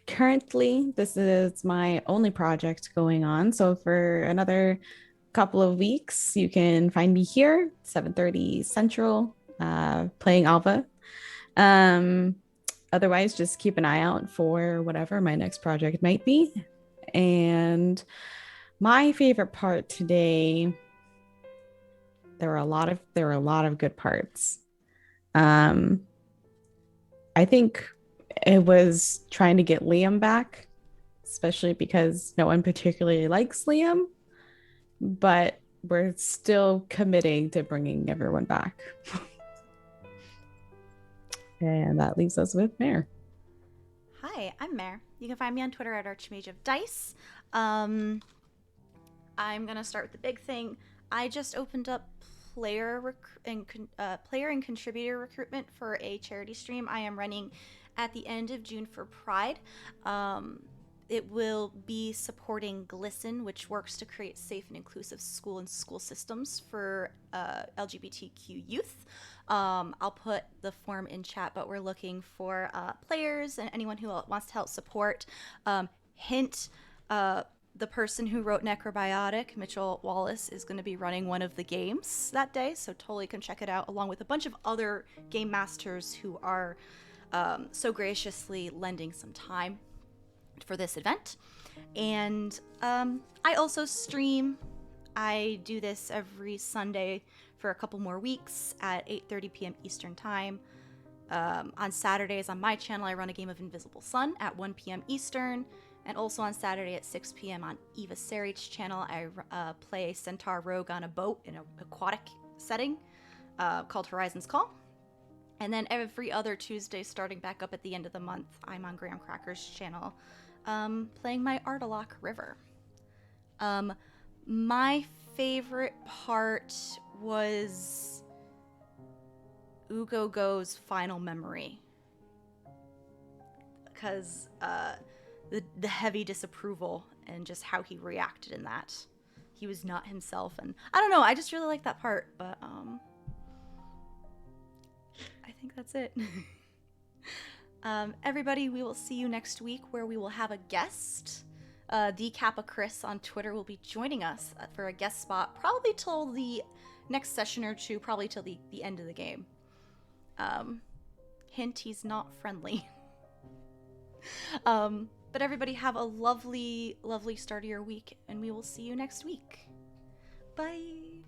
Currently, this is my only project going on, so for another couple of weeks, you can find me here, 7:30 Central, playing Alva. Otherwise, just keep an eye out for whatever my next project might be. And my favorite part today, there were a lot of good parts. I think it was trying to get Liam back, especially because no one particularly likes Liam. but we're still committing to bringing everyone back. And that leaves us with Mare. Hi, I'm Mare. You can find me on Twitter at Archmage of Dice. I'm gonna start with the big thing. I just opened up player and contributor recruitment for a charity stream I am running at the end of June for Pride. It will be supporting GLISTEN, which works to create safe and inclusive school systems for LGBTQ youth. I'll put the form in chat, but we're looking for players and anyone who wants to help support. Hint, the person who wrote Necrobiotic, Mitchell Wallace, is going to be running one of the games that day, so totally can check it out, along with a bunch of other game masters who are so graciously lending some time for this event. And I also stream. I do this every Sunday for a couple more weeks at 8:30 p.m. Eastern Time. On Saturdays on my channel, I run a game of Invisible Sun at 1 p.m. Eastern. And also on Saturday at 6 p.m. on Eva Sarich's channel, I play Centaur Rogue on a boat in an aquatic setting called Horizon's Call. And then every other Tuesday, starting back up at the end of the month, I'm on Graham Cracker's channel playing my Ardalok River. My favorite part was Ugo Go's final memory. Because the heavy disapproval and just how he reacted in that. He was not himself, and I don't know, I just really like that part, but I think that's it. Everybody, we will see you next week where we will have a guest. D Kappa Chris on Twitter will be joining us for a guest spot, probably till the next session or two, probably till the end of the game. Hint, he's not friendly. But everybody have a lovely, lovely start of your week, and we will see you next week. Bye!